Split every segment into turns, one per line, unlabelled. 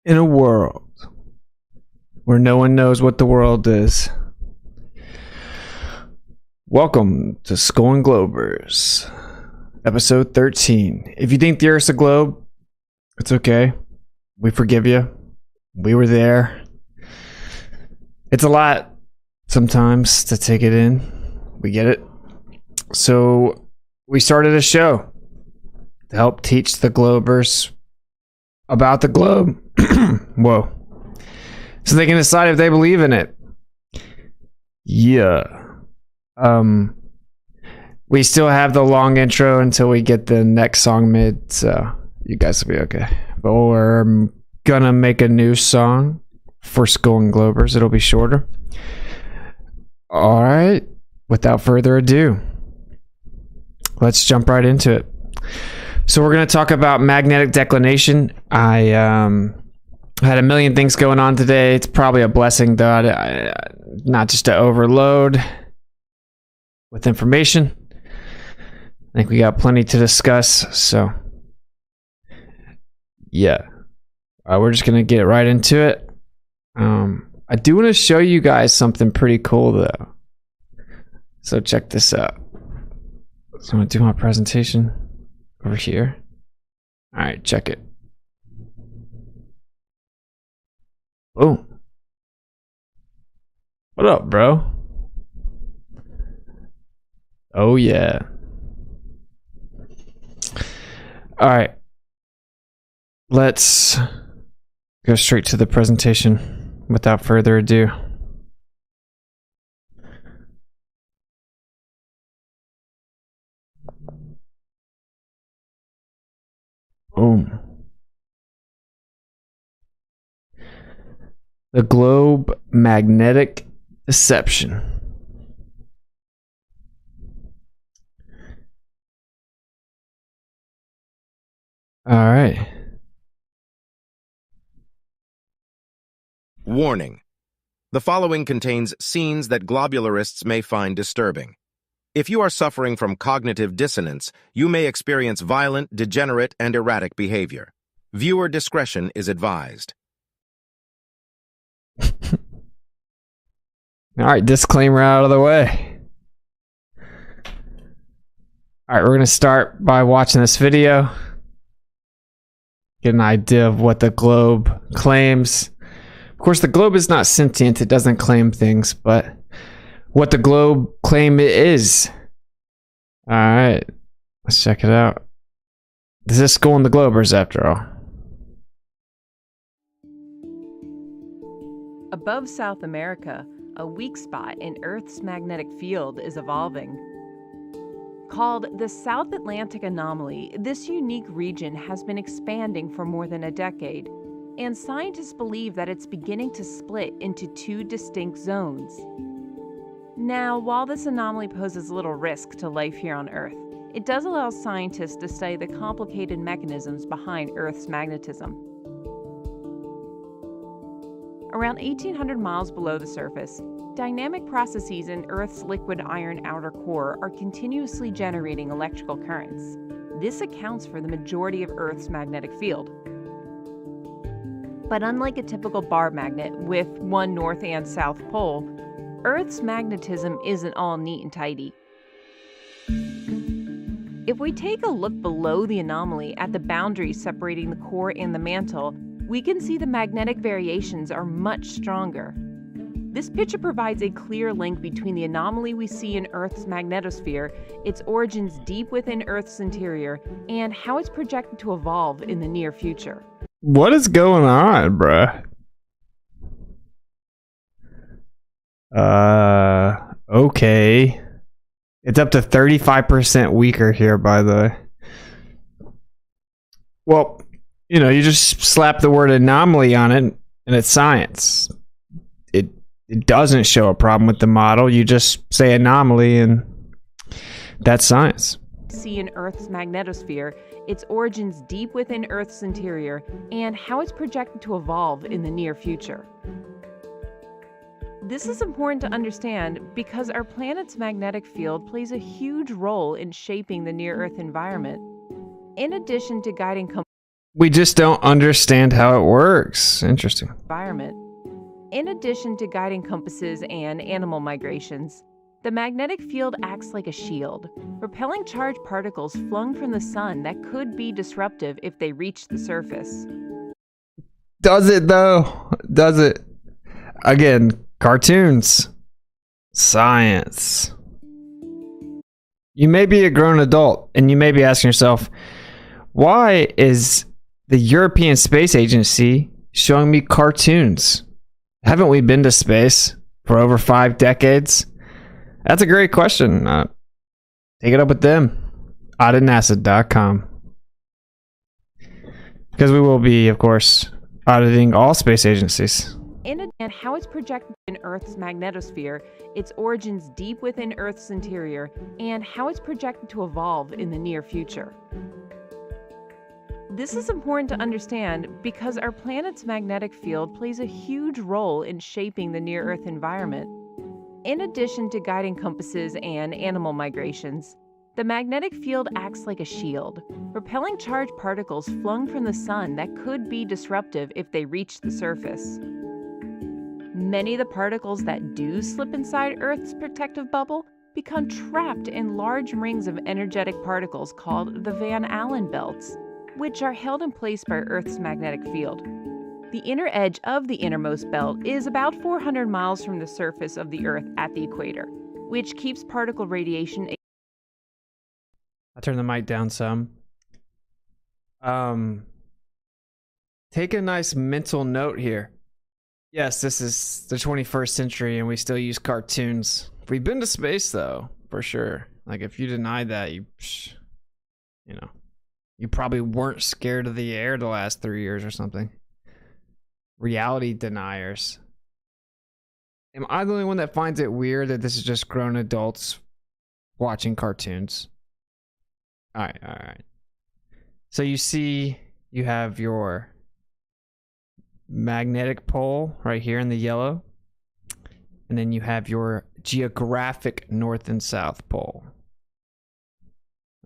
In a world where no one knows what the world is, welcome to Skull and Globers, episode 13. If you think the Earth's a globe, it's okay. We forgive you. We were there. It's a lot sometimes to take it in. We get it. So we started a show to help teach the Globers about the globe. Whoa. So they can decide if they believe in it. Yeah. We still have the long intro until we get the next song mid, so you guys will be okay. But we're gonna make a new song for Skull and Globers. It'll be shorter. Alright. Without further ado, let's jump right into it. So we're going to talk about magnetic declination. I had a million things going on today. It's probably a blessing, though, not just to overload with information. I think we got plenty to discuss. So, yeah, we're just going to get right into it. I do want to show you guys something pretty cool, though. So check this out. So I'm going to do my presentation over here. All right, check it. Boom. What up, bro? Oh, yeah. All right. Let's go straight to the presentation without further ado. Boom. The globe magnetic deception. All right.
Warning. The following contains scenes that globularists may find disturbing. If you are suffering from cognitive dissonance, you may experience violent, degenerate, and erratic behavior. Viewer discretion is advised.
All right, disclaimer out of the way. All right, we're going to start by watching this video. Get an idea of what the globe claims. Of course, the globe is not sentient. It doesn't claim things, but what the globe claim it is. All right, let's check it out. This is Skull and the Globers, after all.
Above South America, a weak spot in Earth's magnetic field is evolving. Called the South Atlantic Anomaly, this unique region has been expanding for more than a decade, and scientists believe that it's beginning to split into two distinct zones. Now, while this anomaly poses little risk to life here on Earth, it does allow scientists to study the complicated mechanisms behind Earth's magnetism. Around 1,800 miles below the surface, dynamic processes in Earth's liquid iron outer core are continuously generating electrical currents. This accounts for the majority of Earth's magnetic field. But unlike a typical bar magnet with one north and south pole, Earth's magnetism isn't all neat and tidy. If we take a look below the anomaly at the boundaries separating the core and the mantle, we can see the magnetic variations are much stronger. This picture provides a clear link between the anomaly we see in Earth's magnetosphere, its origins deep within Earth's interior, and how it's projected to evolve in the near future.
What is going on, bruh? Okay. It's up to 35% weaker here, by the way. Well, you know, you just slap the word anomaly on it, and it's science. It doesn't show a problem with the model. You just say anomaly, and that's science.
See in Earth's magnetosphere, its origins deep within Earth's interior, and how it's projected to evolve in the near future. This is important to understand because our planet's magnetic field plays a huge role in shaping the near-Earth environment. In addition to guiding
We just don't understand how it works. Interesting.
Environment. In addition to guiding compasses and animal migrations, the magnetic field acts like a shield, repelling charged particles flung from the sun that could be disruptive if they reach the surface.
Does it though? Does it? Again, cartoons. Science. You may be a grown adult and you may be asking yourself, why is the European Space Agency showing me cartoons? Haven't we been to space for over 5 decades? That's a great question. Take it up with them. auditnasa.com. Because we will be, of course, auditing all space agencies.
And how it's projected in Earth's magnetosphere, its origins deep within Earth's interior, and how it's projected to evolve in the near future. This is important to understand because our planet's magnetic field plays a huge role in shaping the near-Earth environment. In addition to guiding compasses and animal migrations, the magnetic field acts like a shield, repelling charged particles flung from the sun that could be disruptive if they reach the surface. Many of the particles that do slip inside Earth's protective bubble become trapped in large rings of energetic particles called the Van Allen belts, which are held in place by Earth's magnetic field. The inner edge of the innermost belt is about 400 miles from the surface of the Earth at the equator, which keeps particle radiation.
I'll turn the mic down some. Take a nice mental note here. Yes, this is the 21st century and we still use cartoons. We've been to space though, for sure. Like if you deny that, you probably weren't scared of the air the last 3 years or something. Reality deniers. Am I the only one that finds it weird that this is just grown adults watching cartoons? All right. So you see, you have your magnetic pole right here in the yellow, and then you have your geographic north and south pole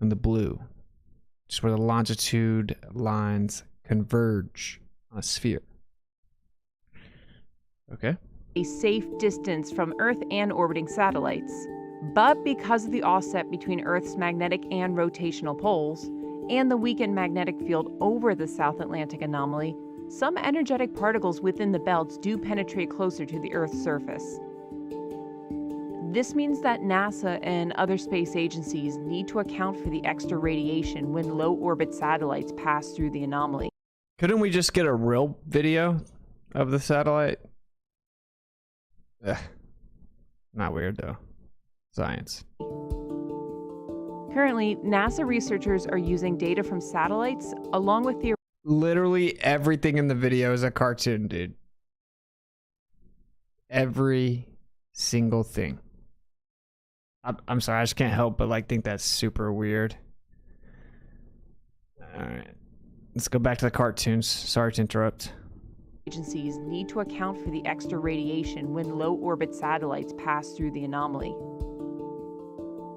in the blue, just where the longitude lines converge on a sphere. Okay.
A safe distance from Earth and orbiting satellites. But because of the offset between Earth's magnetic and rotational poles, and the weakened magnetic field over the South Atlantic anomaly, some energetic particles within the belts do penetrate closer to the Earth's surface. This means that NASA and other space agencies need to account for the extra radiation when low-orbit satellites pass through the anomaly.
Couldn't we just get a real video of the satellite? Not weird though. Science.
Currently, NASA researchers are using data from satellites along with the...
Literally everything in the video is a cartoon, dude. Every single thing. I'm sorry, I just can't help but think that's super weird. Alright. Let's go back to the cartoons. Sorry to interrupt.
Agencies need to account for the extra radiation when low-orbit satellites pass through the anomaly.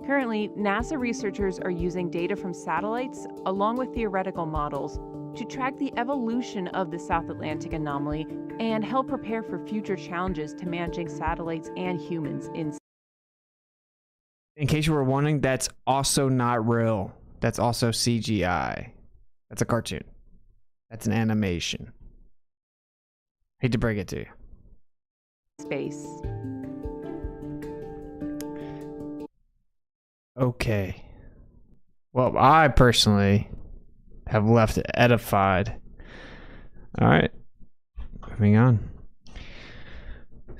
Currently, NASA researchers are using data from satellites along with theoretical models to track the evolution of the South Atlantic anomaly and help prepare for future challenges to managing satellites and humans in...
In case you were wondering, that's also not real. That's also CGI. That's a cartoon. That's an animation. Hate to break it to you.
Space.
Okay. Well, I personally have left edified. All right. Moving on.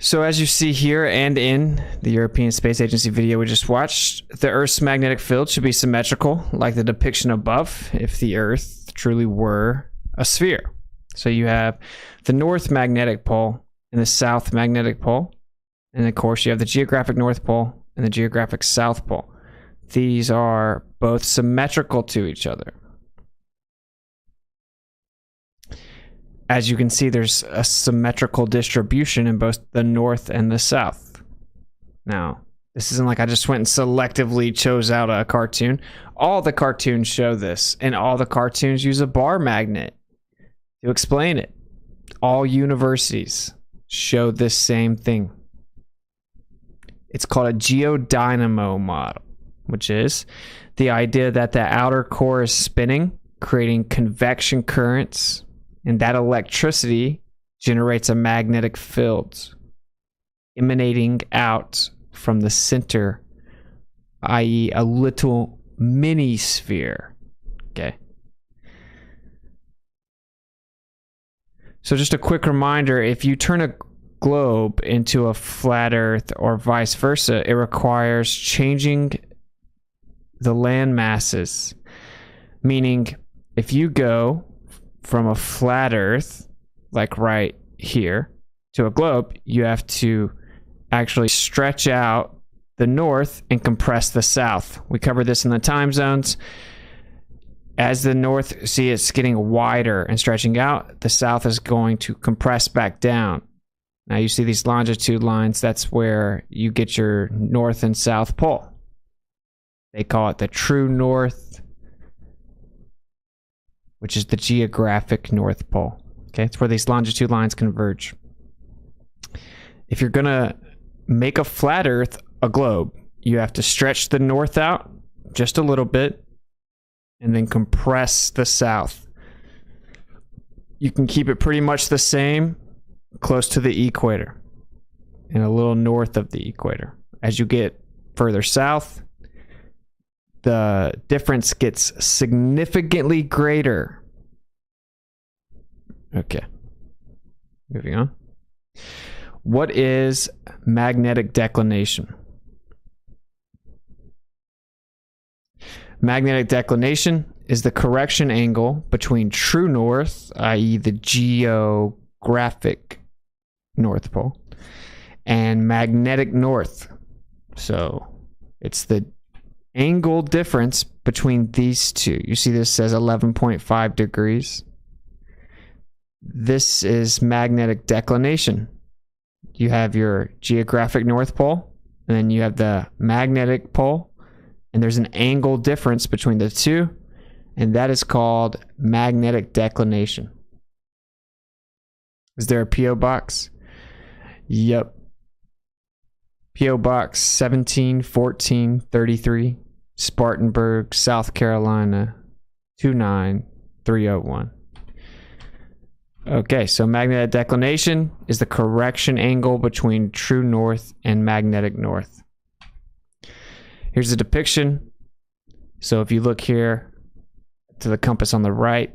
So as you see here and in the European Space Agency video we just watched, the Earth's magnetic field should be symmetrical, like the depiction above, if the Earth truly were a sphere. So you have the North Magnetic Pole and the South Magnetic Pole. And of course you have the geographic North Pole and the geographic South Pole. These are both symmetrical to each other. As you can see, there's a symmetrical distribution in both the North and the South. Now, this isn't like I just went and selectively chose out a cartoon. All the cartoons show this, and all the cartoons use a bar magnet To explain it, all universities show this same thing. It's called a Geodynamo model, which is the idea that the outer core is spinning, creating convection currents, and that electricity generates a magnetic field emanating out from the center, i.e. a little mini sphere. Okay. So just a quick reminder, if you turn a globe into a flat earth or vice versa, it requires changing the land masses. Meaning, if you go from a flat earth, like right here, to a globe, you have to actually stretch out the north and compress the south. We covered this in the time zones. As the north, see, it's getting wider and stretching out, the south is going to compress back down. Now you see these longitude lines, that's where you get your north and south pole. They call it the true north, which is the geographic North Pole. Okay, it's where these longitude lines converge. If you're gonna make a flat Earth a globe, you have to stretch the north out just a little bit and then compress the south. You can keep it pretty much the same close to the equator and a little north of the equator. As you get further south, the difference gets significantly greater. Okay, moving on. What is magnetic declination? Magnetic declination is the correction angle between true north, i.e. the geographic North Pole, and magnetic north. So it's the angle difference between these two. You see this says 11.5 degrees. This is magnetic declination. You have your geographic North Pole, and then you have the magnetic pole, and there's an angle difference between the two, and that is called magnetic declination. Is there a P.O. box? Yep. P.O. Box 171433, Spartanburg, South Carolina, 29301. Okay, so magnetic declination is the correction angle between true north and magnetic north. Here's a depiction. So if you look here to the compass on the right,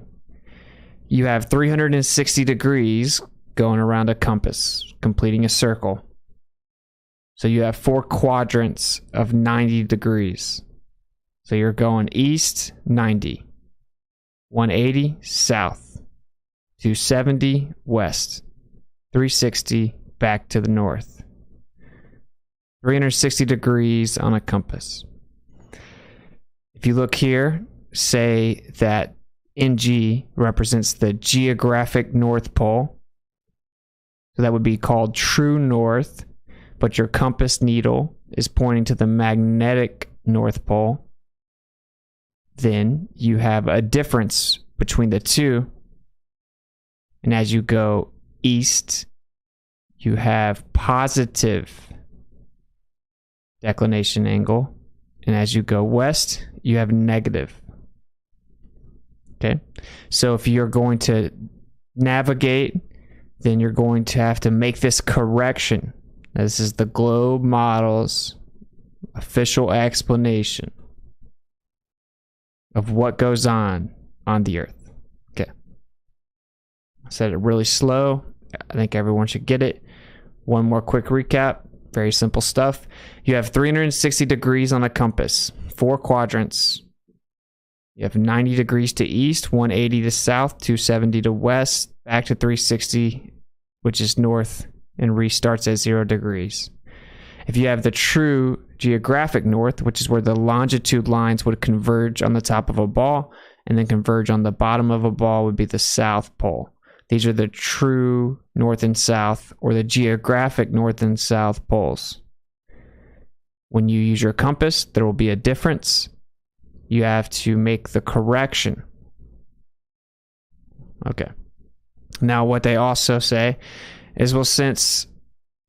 you have 360 degrees going around a compass, completing a circle. So you have 4 quadrants of 90 degrees. So you're going east, 90, 180, south, 270, west, 360, back to the north. 360 degrees on a compass. If you look here, say that NG represents the geographic North Pole. So that would be called true north, but your compass needle is pointing to the magnetic North Pole. Then you have a difference between the two. And as you go east, you have positive declination angle. And as you go west, you have negative. Okay. So if you're going to navigate, then you're going to have to make this correction. This is the globe model's official explanation of what goes on the Earth. Okay. I said it really slow. I think everyone should get it. One more quick recap. Very simple stuff. You have 360 degrees on a compass, 4 quadrants. You have 90 degrees to east, 180 to south, 270 to west, back to 360, which is north, and restarts at 0 degrees. If you have the true geographic north, which is where the longitude lines would converge on the top of a ball and then converge on the bottom of a ball, would be the South Pole. These are the true north and south, or the geographic north and south poles. When you use your compass, there will be a difference. You have to make the correction. Okay. Now, what they also say is, well, since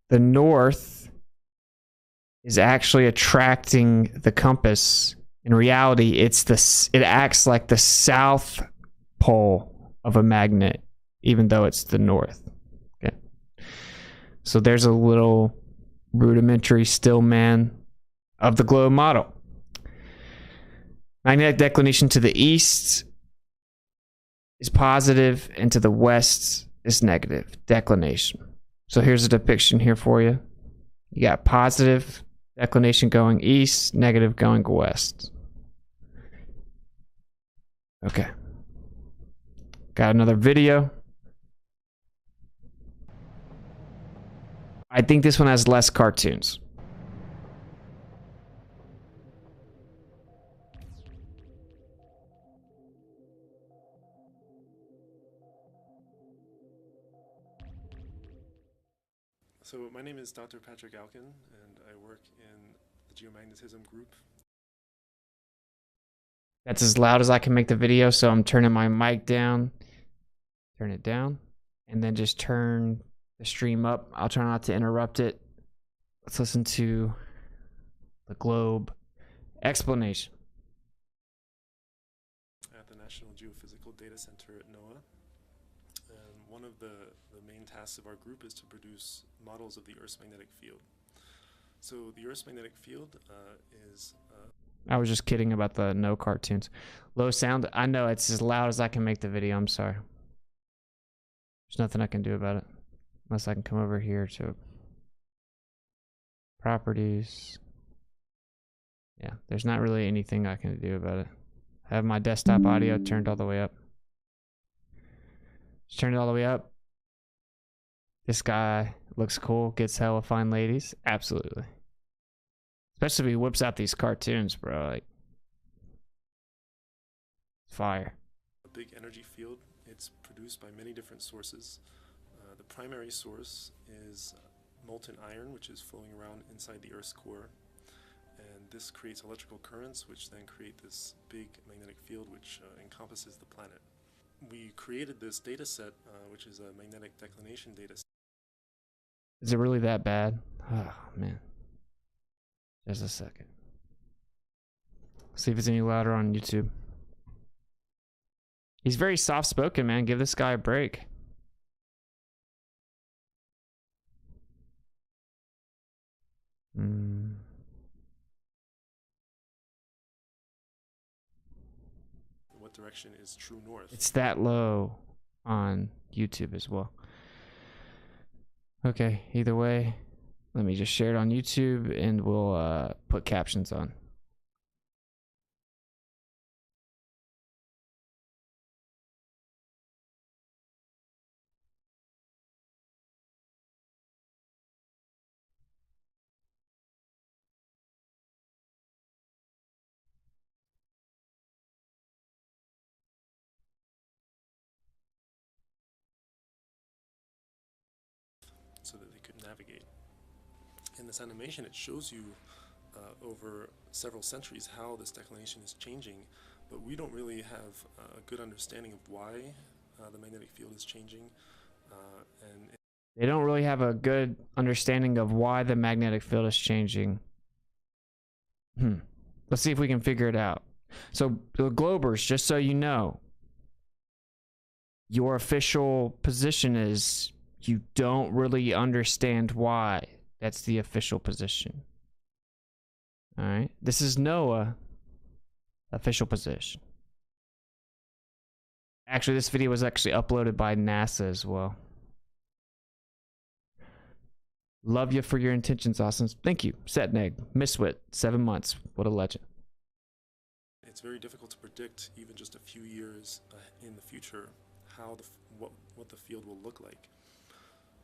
the north is actually attracting the compass, in reality, it acts like the south pole of a magnet, even though it's the north. Okay. So there's a little rudimentary stillman of the globe model. Magnetic declination to the east is positive, and to the west is negative declination. So here's a depiction here for you. You got positive declination going east, negative going west. Okay. Got another video. I think this one has less cartoons.
So my name is Dr. Patrick Alkin, and I work in the geomagnetism group.
That's as loud as I can make the video, so I'm turning my mic down. Turn it down, and then just turn the stream up. I'll try not to interrupt it. Let's listen to the globe explanation.
At the National Geophysical Data Center at NOAA. And one of the main tasks of our group is to produce models of the Earth's magnetic field. So the Earth's magnetic field is...
I was just kidding about the no cartoons. Low sound. I know it's as loud as I can make the video. I'm sorry. There's nothing I can do about it. Unless I can come over here to properties. Yeah, there's not really anything I can do about it. I have my desktop audio turned all the way up. Just turn it all the way up. This guy looks cool, gets hella fine ladies. Absolutely. Especially if he whips out these cartoons, bro. Like, fire.
A big energy field. It's produced by many different sources. The primary source is molten iron, which is flowing around inside the Earth's core. And this creates electrical currents, which then create this big magnetic field, which encompasses the planet. We created this data set, which is a magnetic declination data set.
Is it really that bad? Oh, man. Just a second. See if it's any louder on YouTube. He's very soft-spoken, man. Give this guy a break.
What direction is true north?
It's that low on YouTube as well. Okay, either way, let me just share it on YouTube and we'll put captions on.
So that they could navigate. In this animation, it shows you over several centuries how this declination is changing, but we don't really have a good understanding of why the magnetic field is changing.
They don't really have a good understanding of why the magnetic field is changing. Let's see if we can figure it out. So, the Globers, just so you know, your official position is you don't really understand why. That's the official position. All right. This is NOAA official position. Actually, this video was actually uploaded by NASA as well. Love you for your intentions, Austin. Thank you. Setneg, Miswit, 7 months. What a legend.
It's very difficult to predict, even just a few years in the future, how what the field will look like.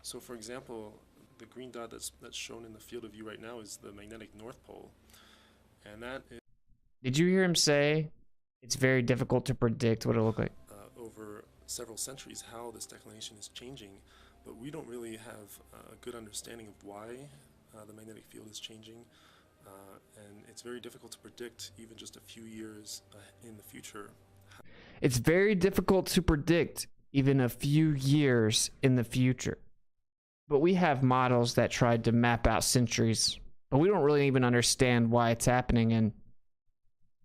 So, for example, the green dot that's shown in the field of view right now is the magnetic North Pole, and that is...
Did you hear him say it's very difficult to predict what it'll look like?
Over several centuries, how this declination is changing, but we don't really have a good understanding of why the magnetic field is changing, and it's very difficult to predict, even just a few years in the future.
It's very difficult to predict, even a few years in the future. But we have models that tried to map out centuries, but we don't really even understand why it's happening, and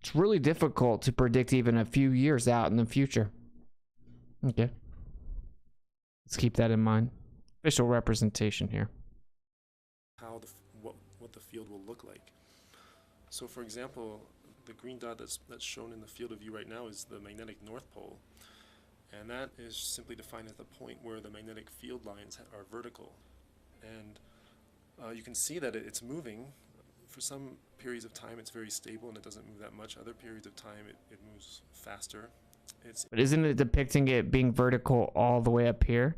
it's really difficult to predict even a few years out in the future. Okay. Let's keep that in mind. Official representation here.
How what the field will look like. So for example, the green dot that's shown in the field of view right now is the magnetic North Pole. And that is simply defined as the point where the magnetic field lines are vertical. And you can see that it's moving. For some periods of time, it's very stable and it doesn't move that much. Other periods of time, it moves faster.
But isn't it depicting it being vertical all the way up here?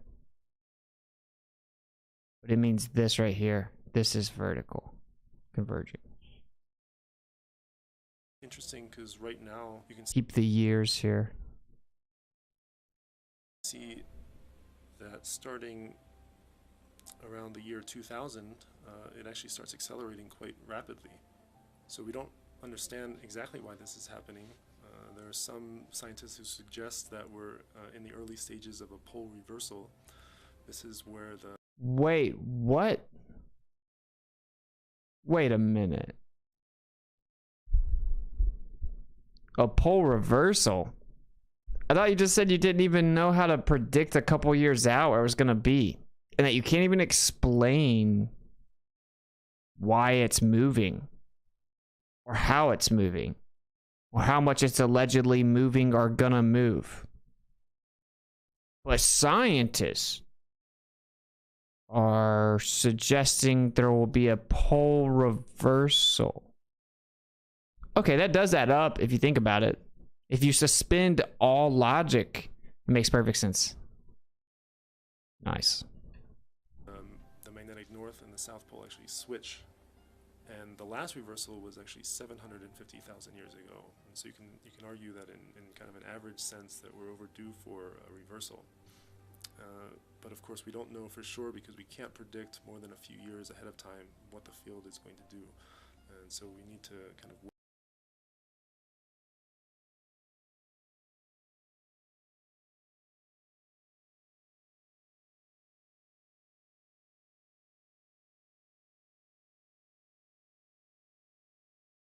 But it means this right here. This is vertical, converging.
Interesting, because right now you can
keep the years here.
See that starting around the year 2000, it actually starts accelerating quite rapidly. So we don't understand exactly why this is happening. There are some scientists who suggest that we're in the early stages of a pole reversal. This is where the...
Wait, what? Wait a minute. A pole reversal? I thought you just said you didn't even know how to predict a couple years out where it was going to be. And that you can't even explain why it's moving. Or how it's moving. Or how much it's allegedly moving or gonna move. But scientists are suggesting there will be a pole reversal. Okay, that does add up if you think about it. If you suspend all logic, it makes perfect sense. Nice.
The magnetic north and the south pole actually switch. And the last reversal was actually 750,000 years ago. And so you can argue that in kind of an average sense that we're overdue for a reversal. But of course we don't know for sure because we can't predict more than a few years ahead of time what the field is going to do. And so we need to kind of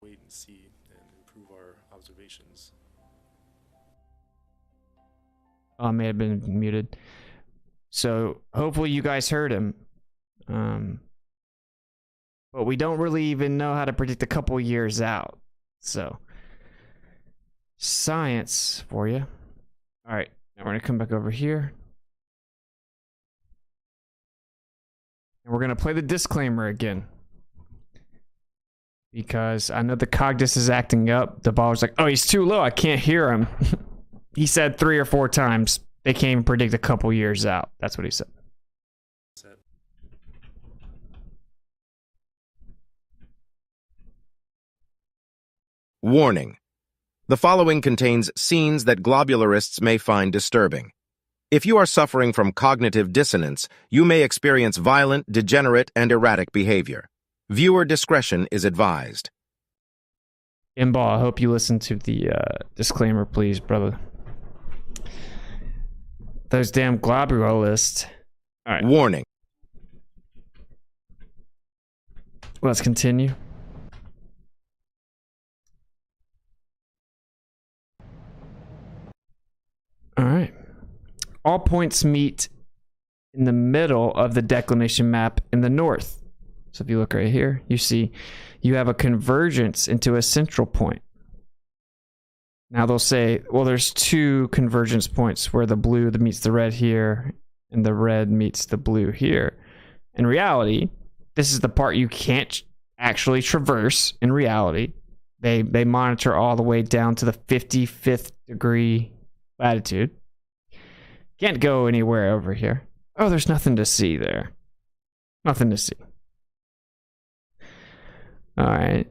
wait and see and improve our observations.
Oh, I may have been muted. So hopefully you guys heard him. But we don't really even know how to predict a couple years out. So science for you. All right, now we're going to come back over here. And we're going to play the disclaimer again. Because I know the Cogdis is acting up. The ball was like, oh, he's too low. I can't hear him. He said 3 or 4 times. They can't even predict a couple years out. That's what he said.
Warning. The following contains scenes that globularists may find disturbing. If you are suffering from cognitive dissonance, you may experience violent, degenerate, and erratic behavior. Viewer discretion is advised.
Imbal, I hope you listen to the disclaimer, please, brother. Those damn globularists. All right.
Warning.
Let's continue. All right. All points meet in the middle of the declination map in the north. So if you look right here, you see you have a convergence into a central point. Now they'll say, well, there's 2 convergence points where the blue that meets the red here and the red meets the blue here. In reality, this is the part you can't actually traverse in reality. They monitor all the way down to the 55th degree latitude. Can't go anywhere over here. Oh, there's nothing to see there. Nothing to see. All right.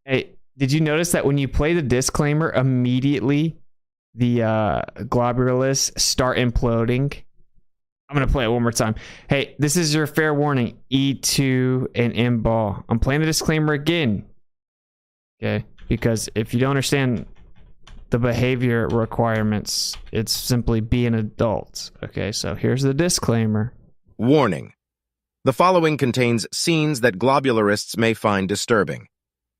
Hey, did you notice that when you play the disclaimer, immediately the globularists start imploding? I'm going to play it one more time. Hey, this is your fair warning, E2 and M-ball. I'm playing the disclaimer again. Okay? Because if you don't understand the behavior requirements. It's simply be an adult. Okay, so here's the disclaimer.
Warning. The following contains scenes that globularists may find disturbing.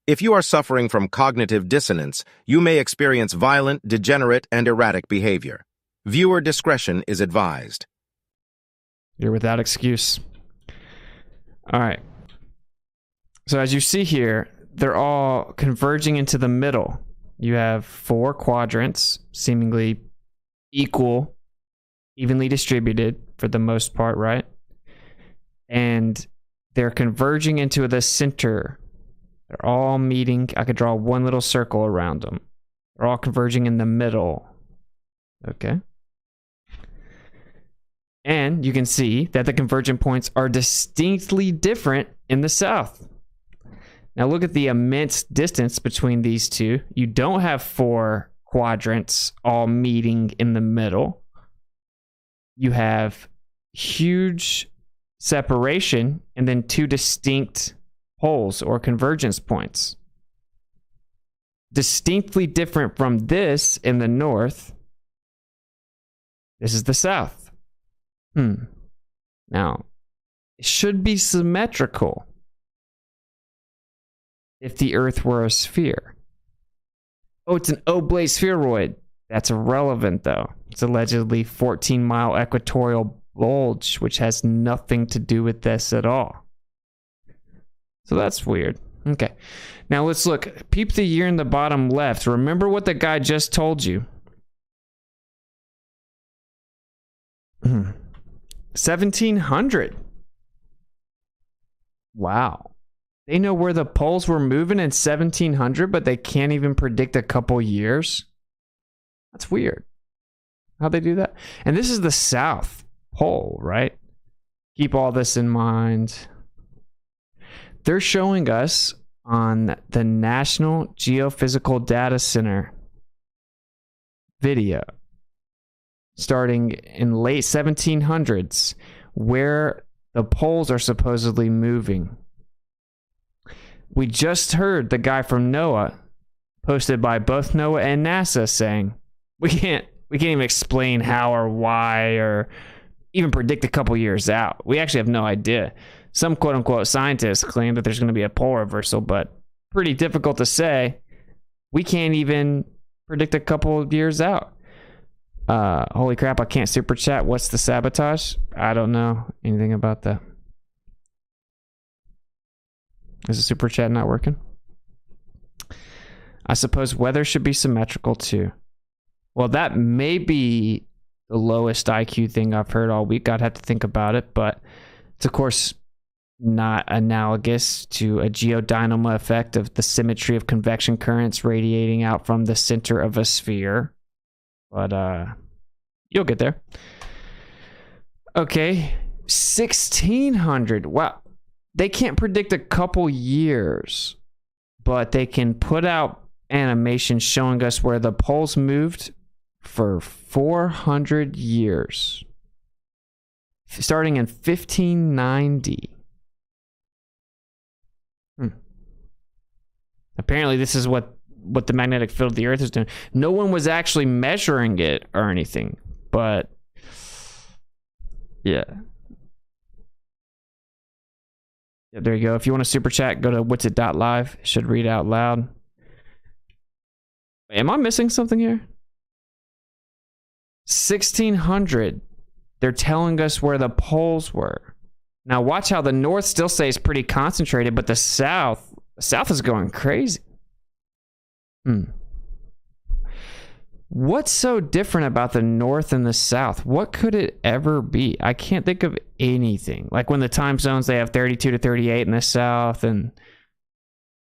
If you are suffering from cognitive dissonance, you may experience violent, degenerate, and erratic behavior. Viewer discretion is advised.
You're without excuse. All right. So as you see here, they're all converging into the middle. You have 4 quadrants, seemingly equal, evenly distributed for the most part, right? And they're converging into the center. They're all meeting. I could draw one little circle around them. They're all converging in the middle. Okay. And you can see that the convergent points are distinctly different in the south. Now look at the immense distance between these two. You don't have 4 quadrants all meeting in the middle. You have huge separation and then 2 distinct poles or convergence points. Distinctly different from this in the north. This is the south. Now, it should be symmetrical if the Earth were a sphere. Oh, it's an oblate spheroid. That's irrelevant, though. It's allegedly 14-mile equatorial bulge, which has nothing to do with this at all. So that's weird. Okay. Now let's look. Peep the year in the bottom left. Remember what the guy just told you. 1700. Wow. They know where the poles were moving in 1700, but they can't even predict a couple years. That's weird. How'd they do that? And this is the South Pole, right? Keep all this in mind. They're showing us on the National Geophysical Data Center video, starting in late 1700s, where the poles are supposedly moving. We just heard the guy from NOAA, posted by both NOAA and NASA, saying, we can't even explain how or why or even predict a couple years out. We actually have no idea. Some quote-unquote scientists claim that there's going to be a pole reversal, but pretty difficult to say. We can't even predict a couple of years out. Holy crap, I can't super chat. What's the sabotage? I don't know anything about that. Is the super chat not working? I suppose weather should be symmetrical too. Well, that may be the lowest IQ thing I've heard all week. I'd have to think about it, but it's of course not analogous to a geodynamo effect of the symmetry of convection currents radiating out from the center of a sphere. But you'll get there. Okay, 1600. Wow. They can't predict a couple years, but they can put out animations showing us where the poles moved for 400 years, starting in 1590. Apparently, this is what the magnetic field of the Earth is doing. No one was actually measuring it or anything, but yeah. Yeah, there you go. If you want to super chat, go to Witsit.live. It should read out loud. Am I missing something here? 1600. They're telling us where the poles were. Now watch how the north still stays pretty concentrated, but the south is going crazy. What's so different about the north and the south? What could it ever be? I can't think of anything. Like when the time zones, they have 32 to 38 in the south, and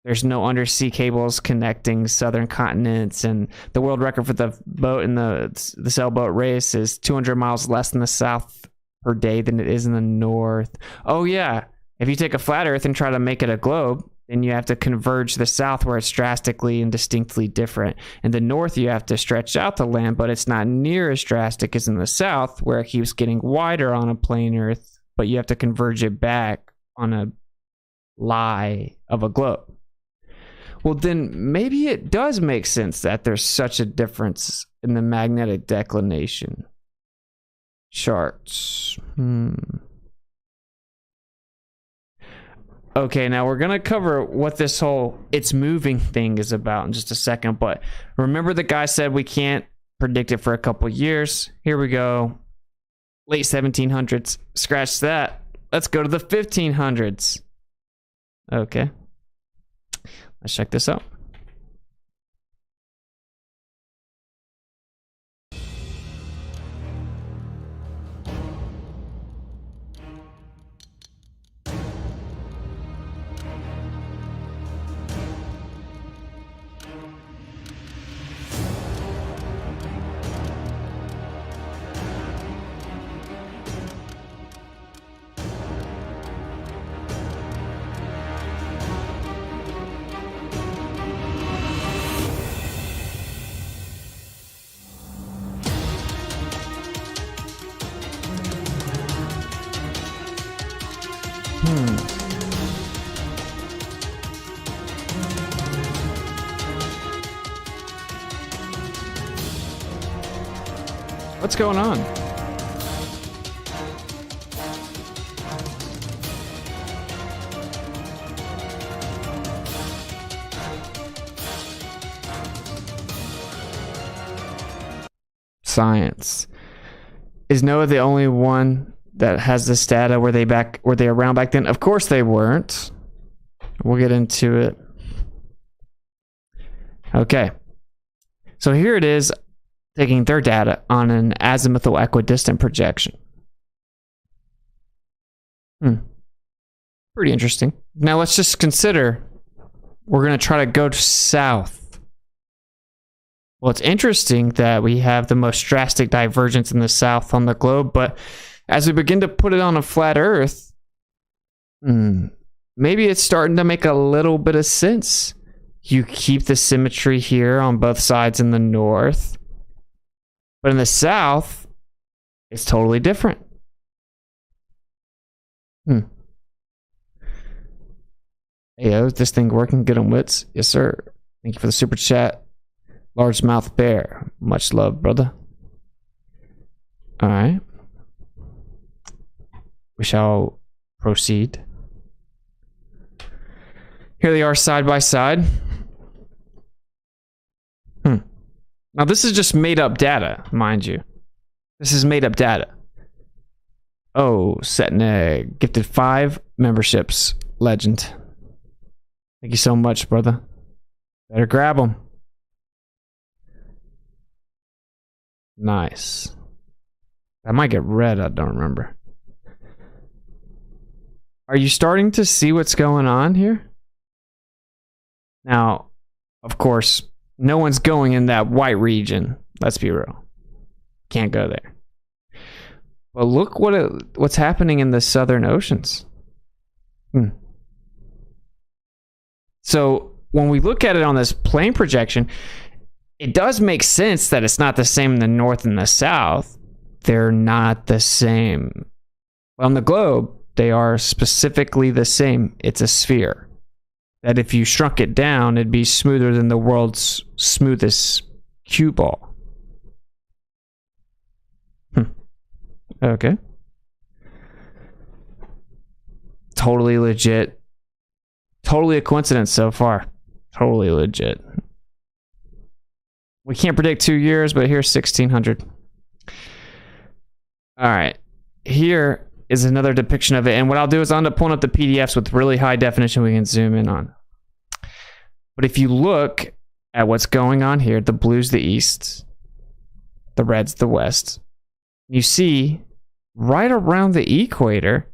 there's no undersea cables connecting southern continents, and the world record for the boat in the sailboat race is 200 miles less in the south per day than it is in the north. Oh yeah, if you take a flat earth and try to make it a globe, then you have to converge the south where it's drastically and distinctly different. In the north, you have to stretch out the land, but it's not near as drastic as in the south, where it keeps getting wider on a plane earth, but you have to converge it back on a lie of a globe. Well, then maybe it does make sense that there's such a difference in the magnetic declination charts. Okay, now we're going to cover what this whole it's moving thing is about in just a second, but remember the guy said we can't predict it for a couple years. Here we go. Late 1700s. Scratch that. Let's go to the 1500s. Okay. Let's check this out. What's going on? Science. Is NOAA the only one that has this data? Were they around back then? Of course they weren't. We'll get into it. Okay. So here it is, taking their data on an azimuthal equidistant projection. Pretty interesting. Now let's just consider we're going to try to go south. Well, it's interesting that we have the most drastic divergence in the south on the globe, but as we begin to put it on a flat Earth, maybe it's starting to make a little bit of sense. You keep the symmetry here on both sides in the north, but in the south, it's totally different. Hey, is this thing working good on Wits? Yes, sir. Thank you for the super chat. Largemouth bear. Much love, brother. All right. We shall proceed. Here they are side by side. Now, this is just made-up data, mind you. This is made-up data. Oh, Setneg gifted 5 memberships. Legend. Thank you so much, brother. Better grab them. Nice. I might get red, I don't remember. Are you starting to see what's going on here? Now, of course, no one's going in that white region. Let's be real. Can't go there. But look what's happening in the southern oceans. So when we look at it on this plane projection, it does make sense that it's not the same in the north and the south. They're not the same. On the globe, they are specifically the same. It's a sphere. That if you shrunk it down, it'd be smoother than the world's smoothest cue ball. Okay. Totally legit. Totally a coincidence so far. Totally legit. We can't predict 2 years, but here's 1600. All right. Here is another depiction of it. And what I'll do is I'll end up pulling up the PDFs with really high definition we can zoom in on. But if you look at what's going on here, the blue's the east, the red's the west. You see, right around the equator,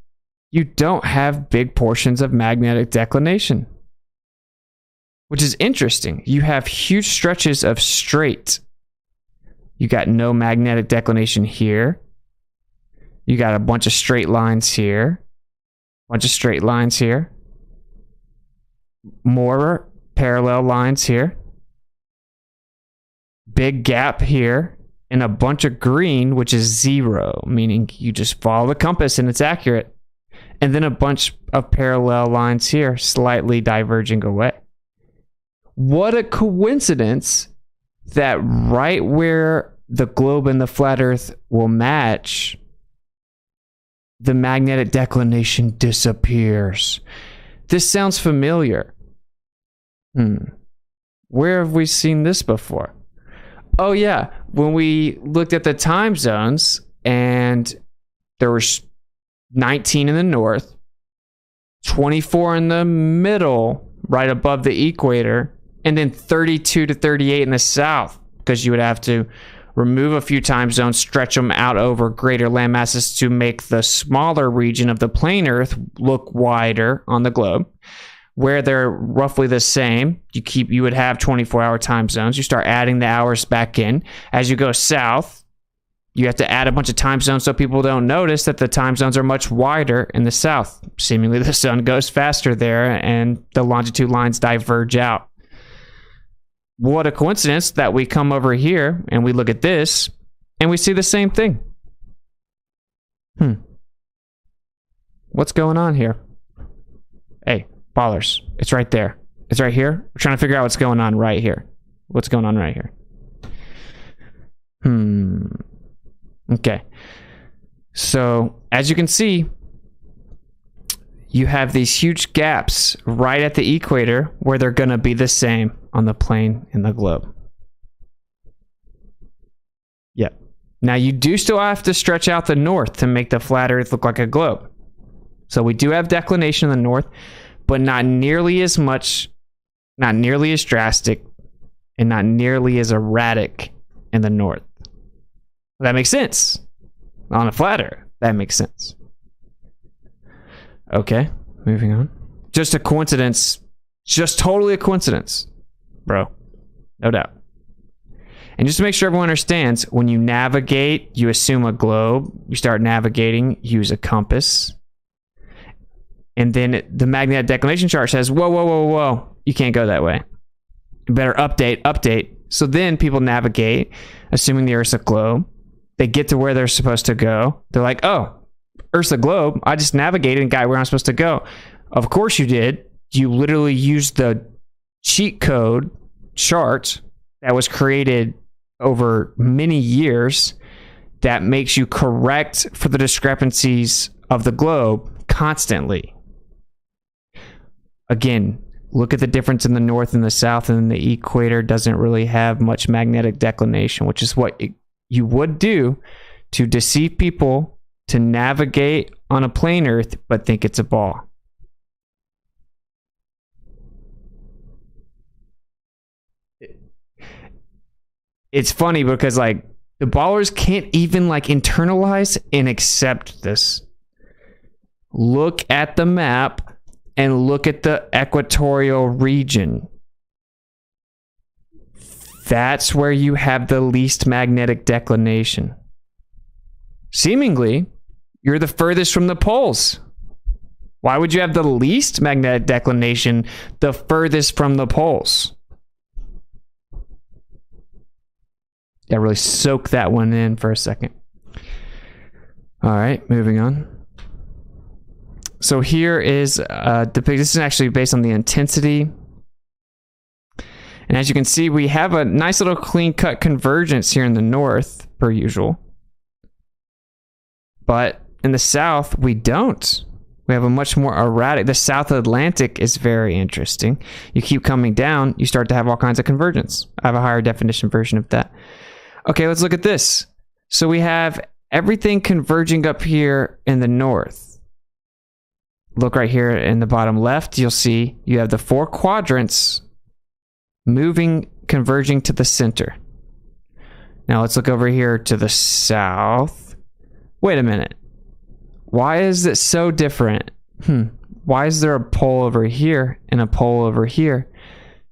you don't have big portions of magnetic declination, which is interesting. You have huge stretches of straight. You got no magnetic declination here. You got a bunch of straight lines here. Bunch of straight lines here. More parallel lines here. Big gap here. And a bunch of green, which is 0, meaning you just follow the compass and it's accurate. And then a bunch of parallel lines here, slightly diverging away. What a coincidence that right where the globe and the flat Earth will match, the magnetic declination disappears. This sounds familiar. Where have we seen this before? Oh yeah, when we looked at the time zones and there were 19 in the north, 24 in the middle, right above the equator, and then 32 to 38 in the south, because you would have to remove a few time zones, stretch them out over greater land masses to make the smaller region of the plain Earth look wider on the globe. Where they're roughly the same, you would have 24-hour time zones. You start adding the hours back in. As you go south, you have to add a bunch of time zones so people don't notice that the time zones are much wider in the south. Seemingly the sun goes faster there and the longitude lines diverge out. What a coincidence that we come over here and we look at this and we see the same thing. What's going on here? Hey, ballers, it's right there. It's right here. We're trying to figure out what's going on right here. What's going on right here? Okay. So, as you can see, you have these huge gaps right at the equator where they're going to be the same on the plane and the globe. Yep. Now, you do still have to stretch out the north to make the flat Earth look like a globe. So, we do have declination in the north, but not nearly as much, not nearly as drastic, and not nearly as erratic in the north. That makes sense. On a flat Earth, that makes sense. Okay, moving on. Just a coincidence. Just totally a coincidence, bro. No doubt. And just to make sure everyone understands, when you navigate, you assume a globe. You start navigating, use a compass. And then the magnetic declination chart says, whoa. You can't go that way. You better update. So then people navigate, assuming the Earth's a globe. They get to where they're supposed to go. They're like, oh, Earth's a globe. I just navigated and got where I'm supposed to go. Of course you did. You literally used the cheat code chart that was created over many years that makes you correct for the discrepancies of the globe constantly. Again, look at the difference in the north and the south, and the equator doesn't really have much magnetic declination, which is what you would do to deceive people to navigate on a plain Earth but think it's a ball. It's funny because like the ballers can't even like internalize and accept this. Look at the map and look at the equatorial region. That's where you have the least magnetic declination. Seemingly, you're the furthest from the poles. Why would you have the least magnetic declination the furthest from the poles? Yeah, really soak that one in for a second. All right, moving on. So here is this is actually based on the intensity. And as you can see, we have a nice little clean-cut convergence here in the north, per usual. But in the south, we don't. We have a much more erratic. The South Atlantic is very interesting. You keep coming down, you start to have all kinds of convergence. I have a higher definition version of that. Okay, let's look at this. So we have everything converging up here in the north. Look right here in the bottom left, you'll see you have the four quadrants converging to the center. Now let's look over here to the south. Wait a minute. Why is it so different? Why is there a pole over here and a pole over here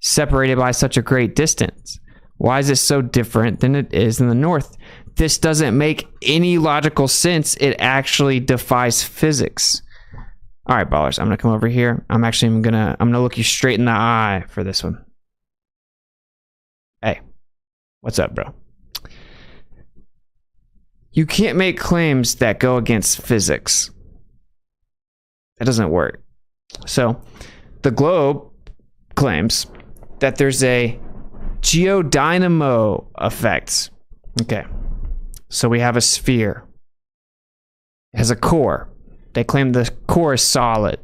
separated by such a great distance? Why is it so different than it is in the north? This doesn't make any logical sense. It actually defies physics. All right, ballers, I'm gonna come over here. I'm gonna look you straight in the eye for this one. Hey, what's up, bro? You can't make claims that go against physics. That doesn't work. So, the globe claims that there's a Geodynamo effect. Okay, so we have a sphere. It has a core. They claim the core is solid.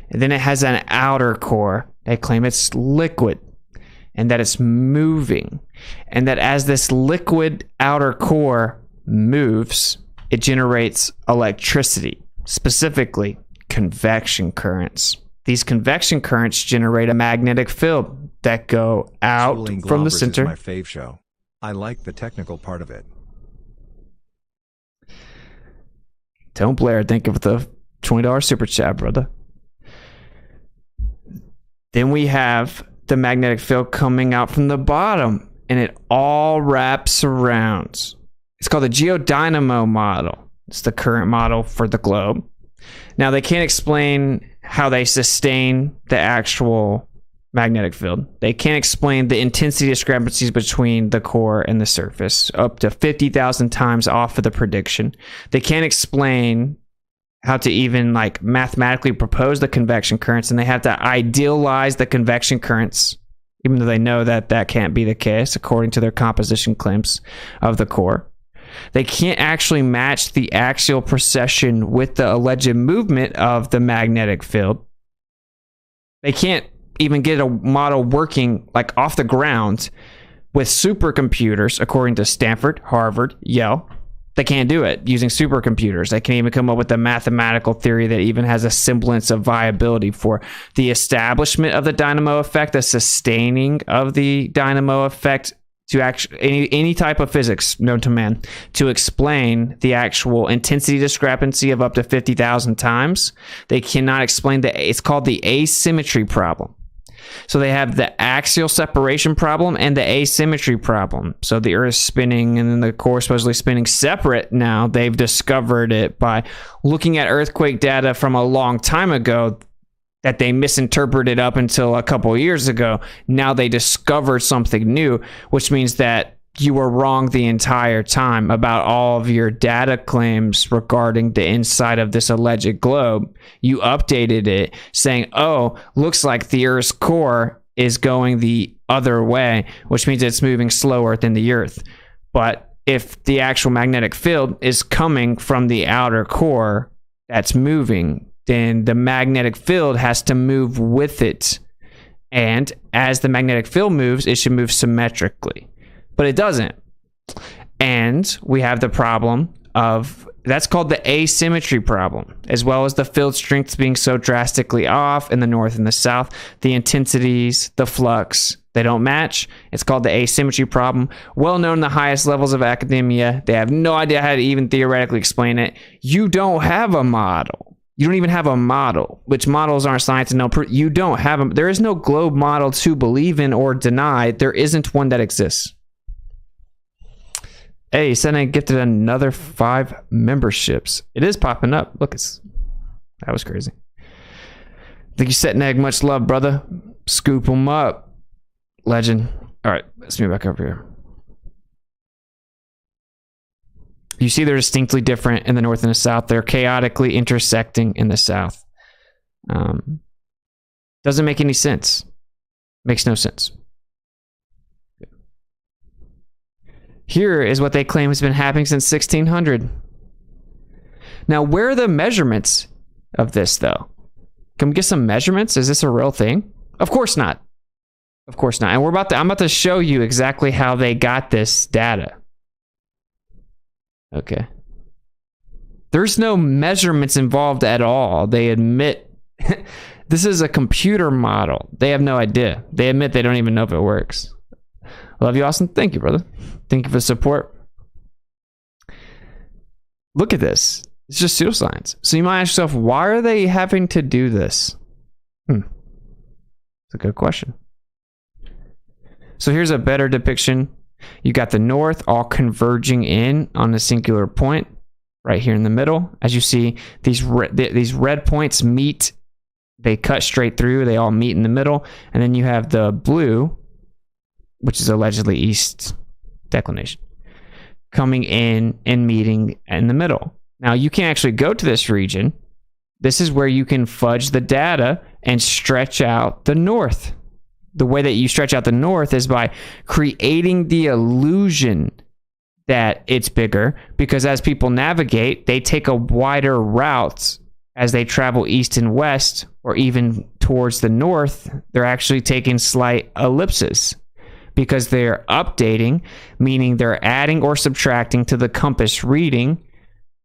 And then it has an outer core. They claim it's liquid and that it's moving. And that as this liquid outer core moves, it generates electricity, specifically convection currents. These convection currents generate a magnetic field that go out from the center.
Is my fave show. I like the technical part of it.
Don't Blair, thank you for the $20 super chat, brother. Then we have the magnetic field coming out from the bottom, and it all wraps around. It's called the Geodynamo model. It's the current model for the globe. Now, they can't explain how they sustain the actual magnetic field. They can't explain the intensity discrepancies between the core and the surface, up to 50,000 times off of the prediction. They can't explain how to even like mathematically propose the convection currents, and they have to idealize the convection currents, even though they know that that can't be the case according to their composition claims of the core. They can't actually match the axial precession with the alleged movement of the magnetic field. They can't even get a model working like off the ground with supercomputers, according to Stanford, Harvard, Yale. They can't do it using supercomputers. They can't even come up with a mathematical theory that even has a semblance of viability for the establishment of the dynamo effect, the sustaining of the dynamo effect, to actually any type of physics known to man, to explain the actual intensity discrepancy of up to 50,000 times. They cannot explain it's called the asymmetry problem. So they have the axial separation problem and the asymmetry problem. So the Earth is spinning and then the core supposedly spinning separate now. They've discovered it by looking at earthquake data from a long time ago that they misinterpreted up until a couple of years ago. Now they discovered something new, which means that you were wrong the entire time about all of your data claims regarding the inside of this alleged globe. You updated it saying, oh, looks like the Earth's core is going the other way, which means it's moving slower than the Earth. But if the actual magnetic field is coming from the outer core that's moving, then the magnetic field has to move with it. And as the magnetic field moves, it should move symmetrically. But it doesn't. And we have the problem of, that's called the asymmetry problem, as well as the field strengths being so drastically off in the north and the south, the intensities, the flux, they don't match. It's called the asymmetry problem. Well known in the highest levels of academia. They have no idea how to even theoretically explain it. You don't have a model. You don't even have a model, which models aren't science and no proof. You don't have them. There is no globe model to believe in or deny. There isn't one that exists. Hey, Senna gifted another 5 memberships. It is popping up. Look, that was crazy. Thank you, Set and Egg. Much love, brother. Scoop them up. Legend. All right, let's move back over here. You see they're distinctly different in the north and the south. They're chaotically intersecting in the south. Doesn't make any sense. Makes no sense. Here is what they claim has been happening since 1600. Now, where are the measurements of this, though? Can we get some measurements? Is this a real thing? Of course not. Of course not. And I'm about to show you exactly how they got this data. Okay. There's no measurements involved at all. They admit this is a computer model. They have no idea. They admit they don't even know if it works. Love you, Austin. Thank you, brother. Thank you for the support. Look at this. It's just pseudoscience. So you might ask yourself, why are they having to do this? It's a good question. So here's a better depiction. You got the north all converging in on a singular point right here in the middle. As you see, these red points meet. They cut straight through. They all meet in the middle. And then you have the blue, which is allegedly east declination, coming in and meeting in the middle. Now, you can actually go to this region. This is where you can fudge the data and stretch out the north. the way that you stretch out the north is by creating the illusion that it's bigger, because as people navigate, they take a wider route as they travel east and west, or even towards the north. They're actually taking slight ellipses because they're updating, meaning they're adding or subtracting to the compass reading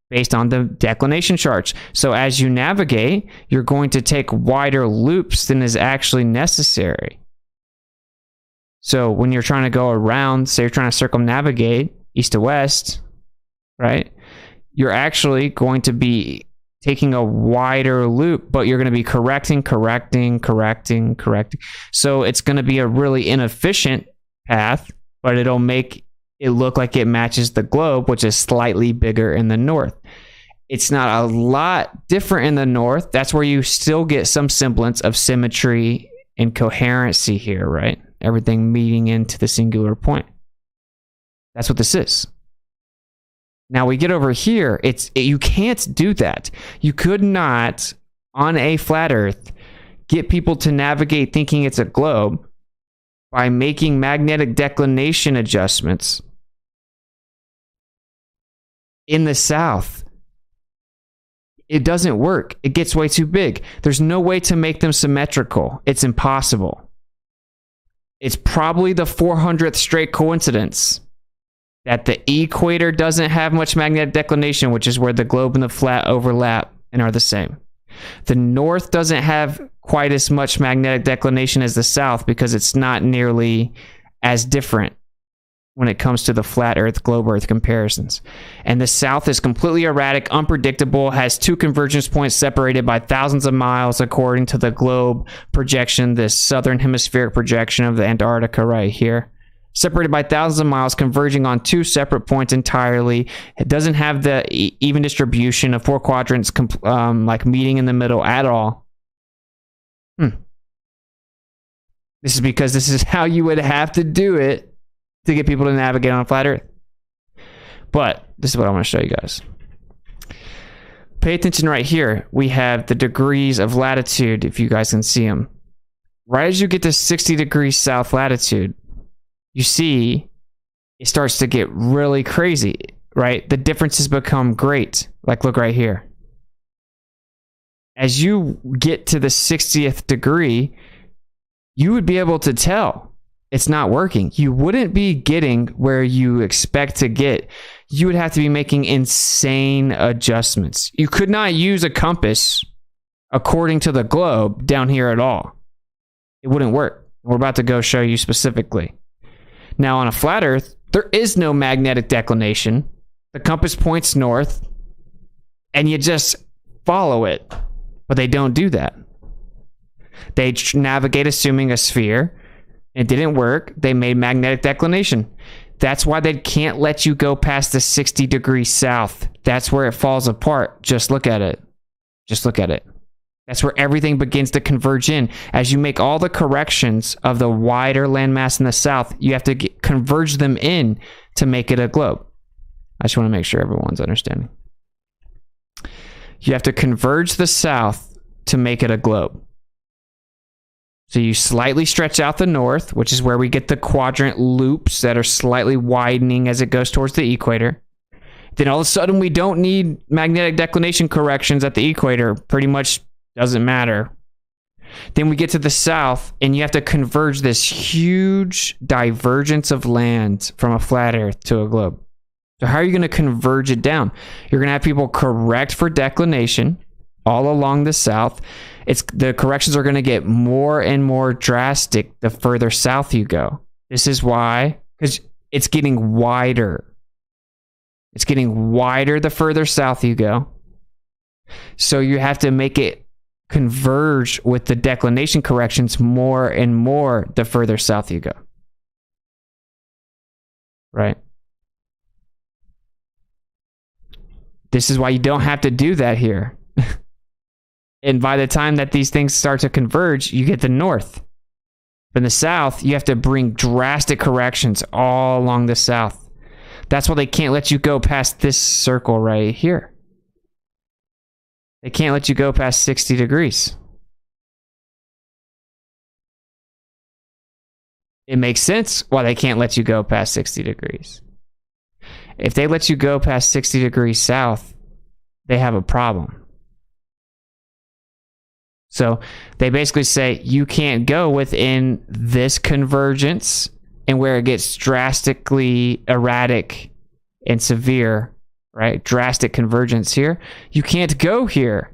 based on the declination charts. So as you navigate, you're going to take wider loops than is actually necessary. So when you're trying to go around, say you're trying to circumnavigate east to west, right? You're actually going to be taking a wider loop, but you're going to be correcting. So it's going to be a really inefficient path, but it'll make it look like it matches the globe, which is slightly bigger in the north. It's not a lot different in the north. That's where you still get some semblance of symmetry and coherency here, right? Everything meeting into the singular point. That's what this is. Now we get over here, you can't do that. You could not, on a flat earth, get people to navigate thinking it's a globe by making magnetic declination adjustments in the south. It doesn't work. It gets way too big. There's no way to make them symmetrical. It's impossible. It's probably the 400th straight coincidence that the equator doesn't have much magnetic declination, which is where the globe and the flat overlap and are the same. The north doesn't have quite as much magnetic declination as the south because it's not nearly as different when it comes to the flat earth, globe earth comparisons. And the south is completely erratic, unpredictable, has two convergence points separated by thousands of miles according to the globe projection, this southern hemispheric projection of the Antarctica right here. Separated by thousands of miles, converging on two separate points entirely. It doesn't have the even distribution of four quadrants, like meeting in the middle at all. This is because this is how you would have to do it to get people to navigate on a flat earth. But this is what I want to show you guys. Pay attention right here. We have the degrees of latitude, if you guys can see them. Right as you get to 60 degrees south latitude, you see it starts to get really crazy, right? The differences become great. Like, look right here. As you get to the 60th degree, you would be able to tell it's not working. You wouldn't be getting where you expect to get. You would have to be making insane adjustments. You could not use a compass according to the globe down here at all. It wouldn't work. We're about to go show you specifically. Now, on a flat earth, there is no magnetic declination. The compass points north, and you just follow it. But they don't do that. They navigate assuming a sphere. It didn't work. They made magnetic declination. That's why they can't let you go past the 60 degrees south. That's where it falls apart. Just look at it. Just look at it. That's where everything begins to converge in. As you make all the corrections of the wider landmass in the south, you have to converge them in to make it a globe. I just want to make sure everyone's understanding. You have to converge the south to make it a globe. So you slightly stretch out the north, which is where we get the quadrant loops that are slightly widening as it goes towards the equator. Then all of a sudden we don't need magnetic declination corrections at the equator. Pretty much doesn't matter. Then we get to the south, and you have to converge this huge divergence of land from a flat earth to a globe. So how are you going to converge it down? You're going to have people correct for declination all along the south. The corrections are going to get more and more drastic the further south you go. This is why, because it's getting wider. It's getting wider the further south you go. So you have to make it converge with the declination corrections more and more the further south you go. Right? This is why you don't have to do that here. And by the time that these things start to converge, you get the north. In the south, you have to bring drastic corrections all along the south. That's why they can't let you go past this circle right here. They can't let you go past 60 degrees. It makes sense why they can't let you go past 60 degrees. If they let you go past 60 degrees south, they have a problem. So they basically say you can't go within this convergence, and where it gets drastically erratic and severe, right? Drastic convergence here. You can't go here.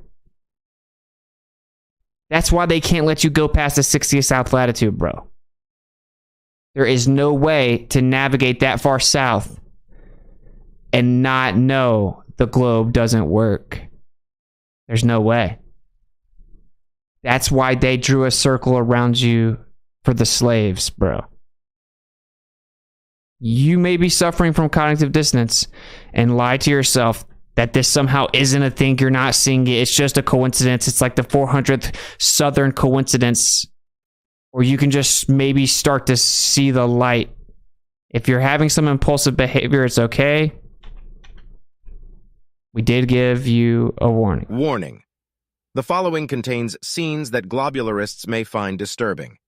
That's why they can't let you go past the 60th south latitude, bro. There is no way to navigate that far south and not know the globe doesn't work. There's no way. That's why they drew a circle around you for the slaves, bro. You may be suffering from cognitive dissonance and lie to yourself that this somehow isn't a thing. You're not seeing it. It's just a coincidence. It's like the 400th southern coincidence. Or you can just maybe start to see the light. If you're having some impulsive behavior, it's okay. We did give you a warning.
Warning. The following contains scenes that globularists may find disturbing.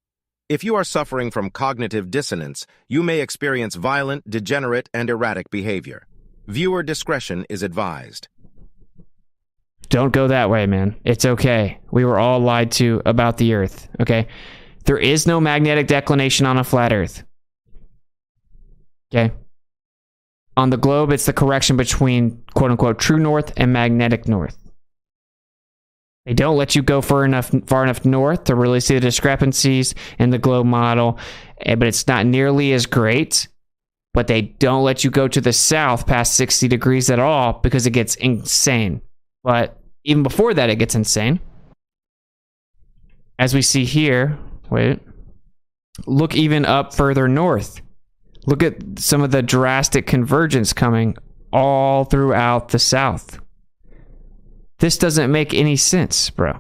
If you are suffering from cognitive dissonance, you may experience violent, degenerate, and erratic behavior. Viewer discretion is advised.
Don't go that way, man. It's okay. We were all lied to about the Earth, okay? There is no magnetic declination on a flat Earth. Okay? On the globe, it's the correction between quote-unquote true north and magnetic north. They don't let you go far enough north to really see the discrepancies in the globe model, but it's not nearly as great. But they don't let you go to the south past 60 degrees at all because it gets insane. But even before that, it gets insane. As we see here, look even up further north. Look at some of the drastic convergence coming all throughout the south. This doesn't make any sense, bro.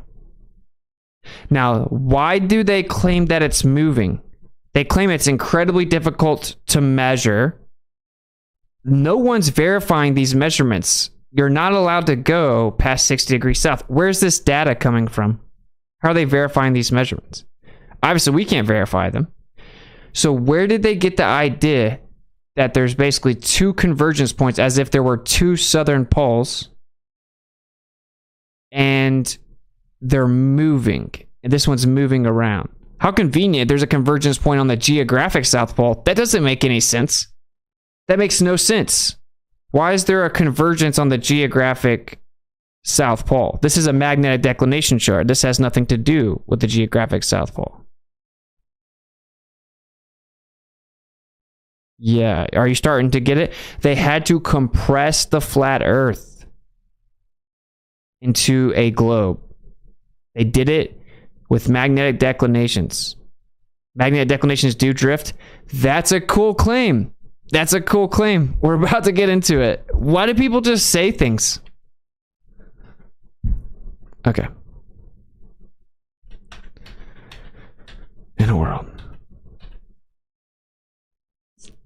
Now, why do they claim that it's moving? They claim it's incredibly difficult to measure. No one's verifying these measurements. You're not allowed to go past 60 degrees south. Where's this data coming from? How are they verifying these measurements? Obviously, we can't verify them. So where did they get the idea that there's basically two convergence points, as if there were two southern poles, and they're moving? And this one's moving around. How convenient. There's a convergence point on the geographic South Pole. That doesn't make any sense. That makes no sense. Why is there a convergence on the geographic South Pole? This is a magnetic declination chart. This has nothing to do with the geographic South Pole. Yeah, are you starting to get it? They had to compress the flat Earth into a globe. They did it with magnetic declinations. Magnetic declinations do drift. That's a cool claim. That's a cool claim. We're about to get into it. Why do people just say things? Okay. In a world.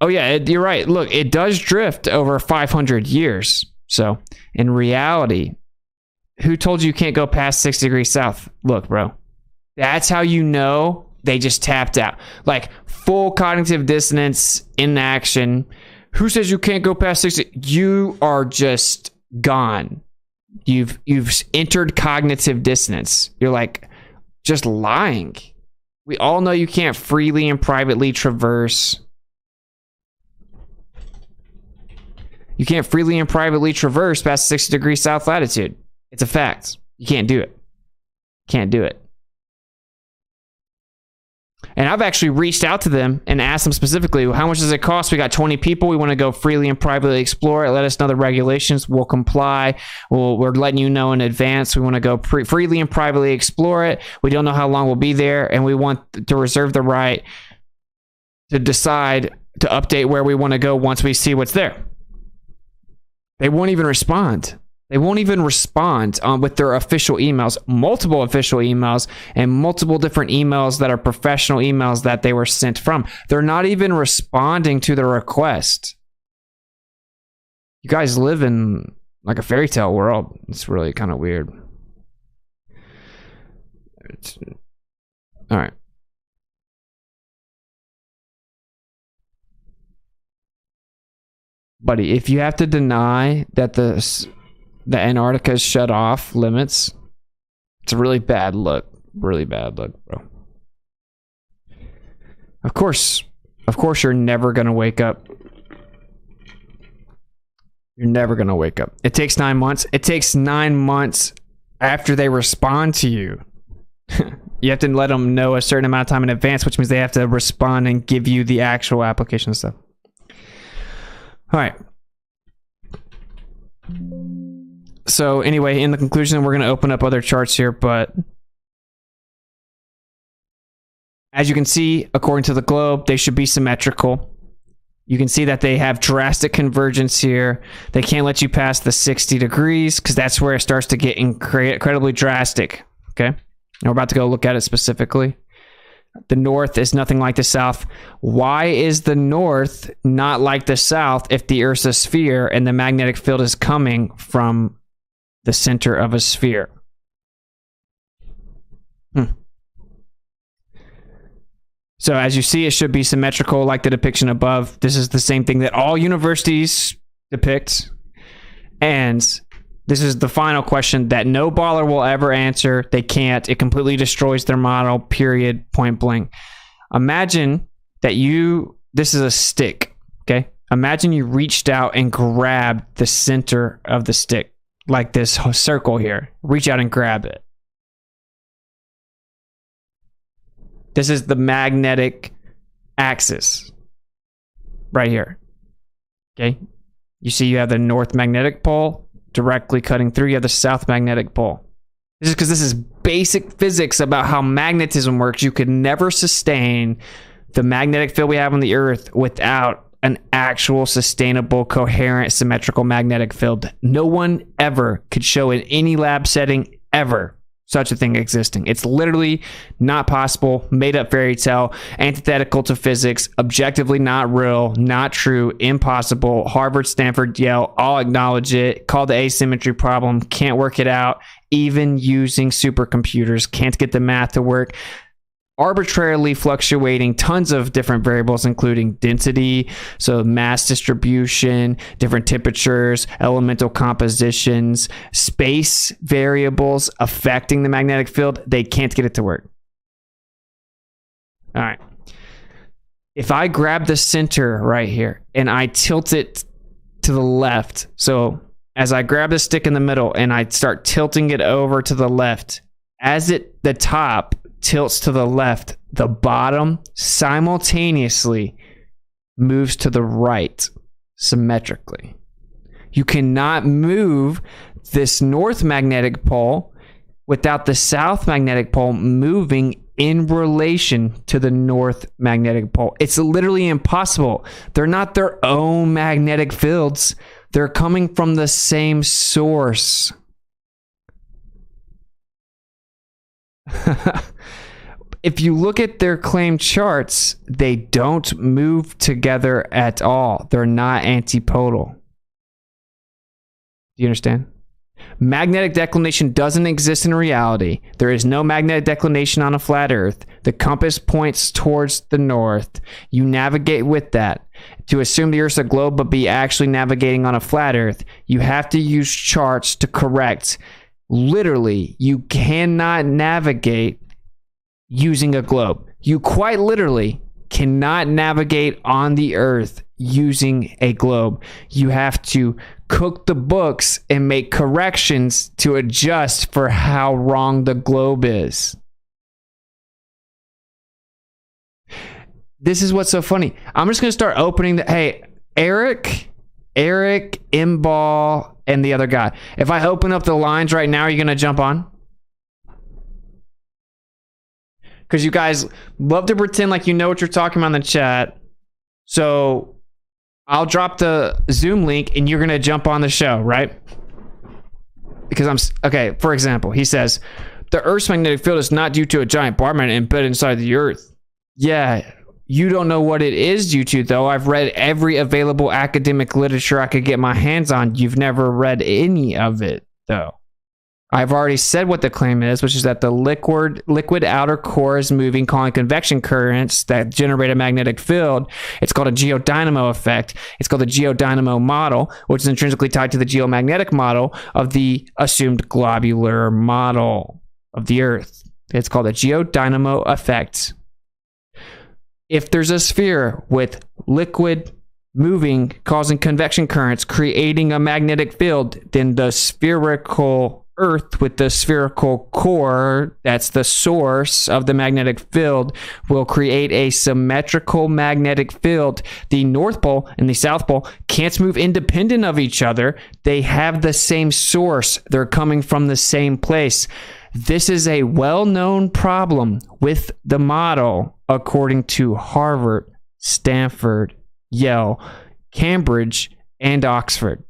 Oh yeah, you're right. Look, it does drift over 500 years. So, in reality, who told you can't go past 60 degrees south? Look, bro. That's how you know they just tapped out. Like, full cognitive dissonance in action. Who says you can't go past 60? You are just gone. You've entered cognitive dissonance. You're like just lying. We all know you can't freely and privately traverse. You can't freely and privately traverse past 60 degrees south latitude. It's a fact. You can't do it. Can't do it. And I've actually reached out to them and asked them specifically, how much does it cost? We got 20 people. We want to go freely and privately explore it. Let us know the regulations. We'll comply. We're letting you know in advance. We want to go freely and privately explore it. We don't know how long we'll be there. And we want to reserve the right to decide to update where we want to go once we see what's there. They won't even respond. They won't even respond with their official emails, multiple official emails, and multiple different emails that are professional emails that they were sent from. They're not even responding to the request. You guys live in like a fairy tale world. It's really kind of weird. All right. buddy, if you have to deny that the Antarctica is shut off limits, it's a really bad look. Really bad look, bro. Of course, you're never going to wake up. You're never going to wake up. It takes 9 months. It takes 9 months after they respond to you. You have to let them know a certain amount of time in advance, which means they have to respond and give you the actual application stuff. All right. So anyway, in the conclusion, we're going to open up other charts here, but as you can see, according to the globe, they should be symmetrical. You can see that they have drastic convergence here. They can't let you pass the 60 degrees because that's where it starts to get incredibly drastic. Okay? And we're about to go look at it specifically. The north is nothing like the south. Why is the north not like the south if the Earth's a sphere and the magnetic field is coming from the center of a sphere? So as you see, it should be symmetrical like the depiction above. This is the same thing that all universities depict. And this is the final question that no baller will ever answer. They can't. It completely destroys their model, period, point blank. Imagine that this is a stick, okay? Imagine you reached out and grabbed the center of the stick, like this circle here. Reach out and grab it. This is the magnetic axis right here. Okay. You see you have the north magnetic pole directly cutting through. You have the south magnetic pole. This is because this is basic physics about how magnetism works. You could never sustain the magnetic field we have on the Earth without an actual sustainable, coherent, symmetrical magnetic field. No one ever could show in any lab setting ever such a thing existing. It's literally not possible, made up fairy tale, antithetical to physics, objectively not real, not true, impossible. Harvard, Stanford, Yale all acknowledge it. Called the asymmetry problem, can't work it out. Even using supercomputers, can't get the math to work. Arbitrarily fluctuating tons of different variables, including density, so mass distribution, different temperatures, elemental compositions, space variables affecting the magnetic field. They can't get it to work. All right. If I grab the center right here and I tilt it to the left, so as I grab the stick in the middle and I start tilting it over to the left, as the top tilts to the left, the bottom simultaneously moves to the right symmetrically. You cannot move this north magnetic pole without the south magnetic pole moving in relation to the north magnetic pole. It's literally impossible. They're not their own magnetic fields. They're coming from the same source. If you look at their claimed charts, they don't move together at all. They're not antipodal. Do you understand? Magnetic declination doesn't exist in reality. There is no magnetic declination on a flat Earth. The compass points towards the north. You navigate with that. To assume the Earth's a globe but be actually navigating on a flat Earth, you have to use charts to correct. Literally, you cannot navigate using a globe. You quite literally cannot navigate on the Earth using a globe. You have to cook the books and make corrections to adjust for how wrong the globe is. This is what's so funny. I'm just going to start opening hey, Eric, Imball, and the other guy. If I open up the lines right now, are you going to jump on? Because you guys love to pretend like you know what you're talking about in the chat. So I'll drop the Zoom link and you're going to jump on the show, right? Because okay, for example, he says, the Earth's magnetic field is not due to a giant bar magnet embedded inside the Earth. Yeah, you don't know what it is due to, though. I've read every available academic literature I could get my hands on. You've never read any of it, though. I've already said what the claim is, which is that the liquid outer core is moving, causing convection currents that generate a magnetic field. It's called a geodynamo effect. It's called the geodynamo model, which is intrinsically tied to the geomagnetic model of the assumed globular model of the Earth. It's called a geodynamo effect. If there's a sphere with liquid moving, causing convection currents, creating a magnetic field, then the spherical Earth with the spherical core, that's the source of the magnetic field, will create a symmetrical magnetic field. The North Pole and the South Pole can't move independent of each other. They have the same source. They're coming from the same place. This is a well-known problem with the model, according to Harvard, Stanford, Yale, Cambridge, and Oxford.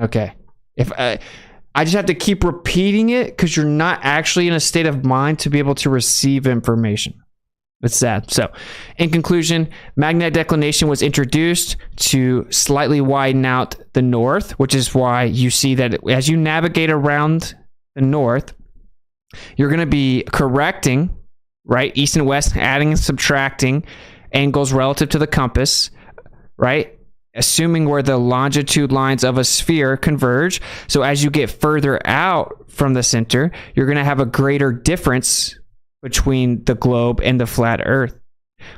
Okay. If I just have to keep repeating it because you're not actually in a state of mind to be able to receive information. It's sad. So, in conclusion, magnetic declination was introduced to slightly widen out the north, which is why you see that as you navigate around the north, you're going to be correcting, right? East and west, adding and subtracting angles relative to the compass, right? Assuming where the longitude lines of a sphere converge. So as you get further out from the center, you're going to have a greater difference between the globe and the flat Earth.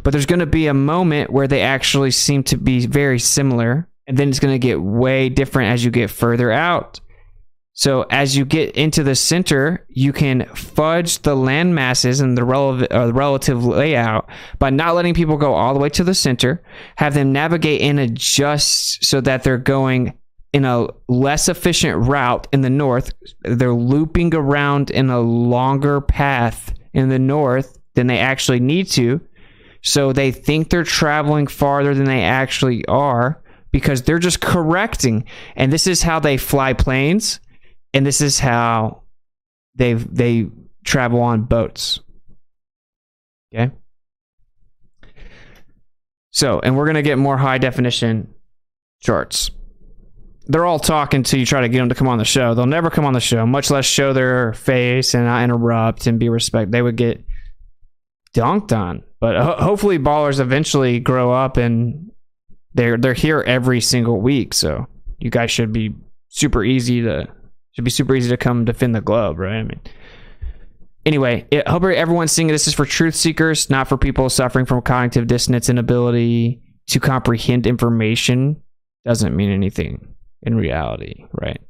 But there's going to be a moment where they actually seem to be very similar, and then it's going to get way different as you get further out. So as you get into the center, you can fudge the land masses and the relative layout by not letting people go all the way to the center, have them navigate and adjust so that they're going in a less efficient route in the north. They're looping around in a longer path in the north than they actually need to. So they think they're traveling farther than they actually are because they're just correcting. And this is how they fly planes. And this is how they travel on boats. Okay? So, and we're going to get more high definition charts. They're all talking to you, try to get them to come on the show. They'll never come on the show, much less show their face and not interrupt and be respected. They would get dunked on. But hopefully ballers eventually grow up and they're here every single week. So you guys should be super easy to come defend the globe, right? I mean, anyway, I hope everyone's seeing this is for truth seekers, not for people suffering from cognitive dissonance. Inability to comprehend information doesn't mean anything in reality, right?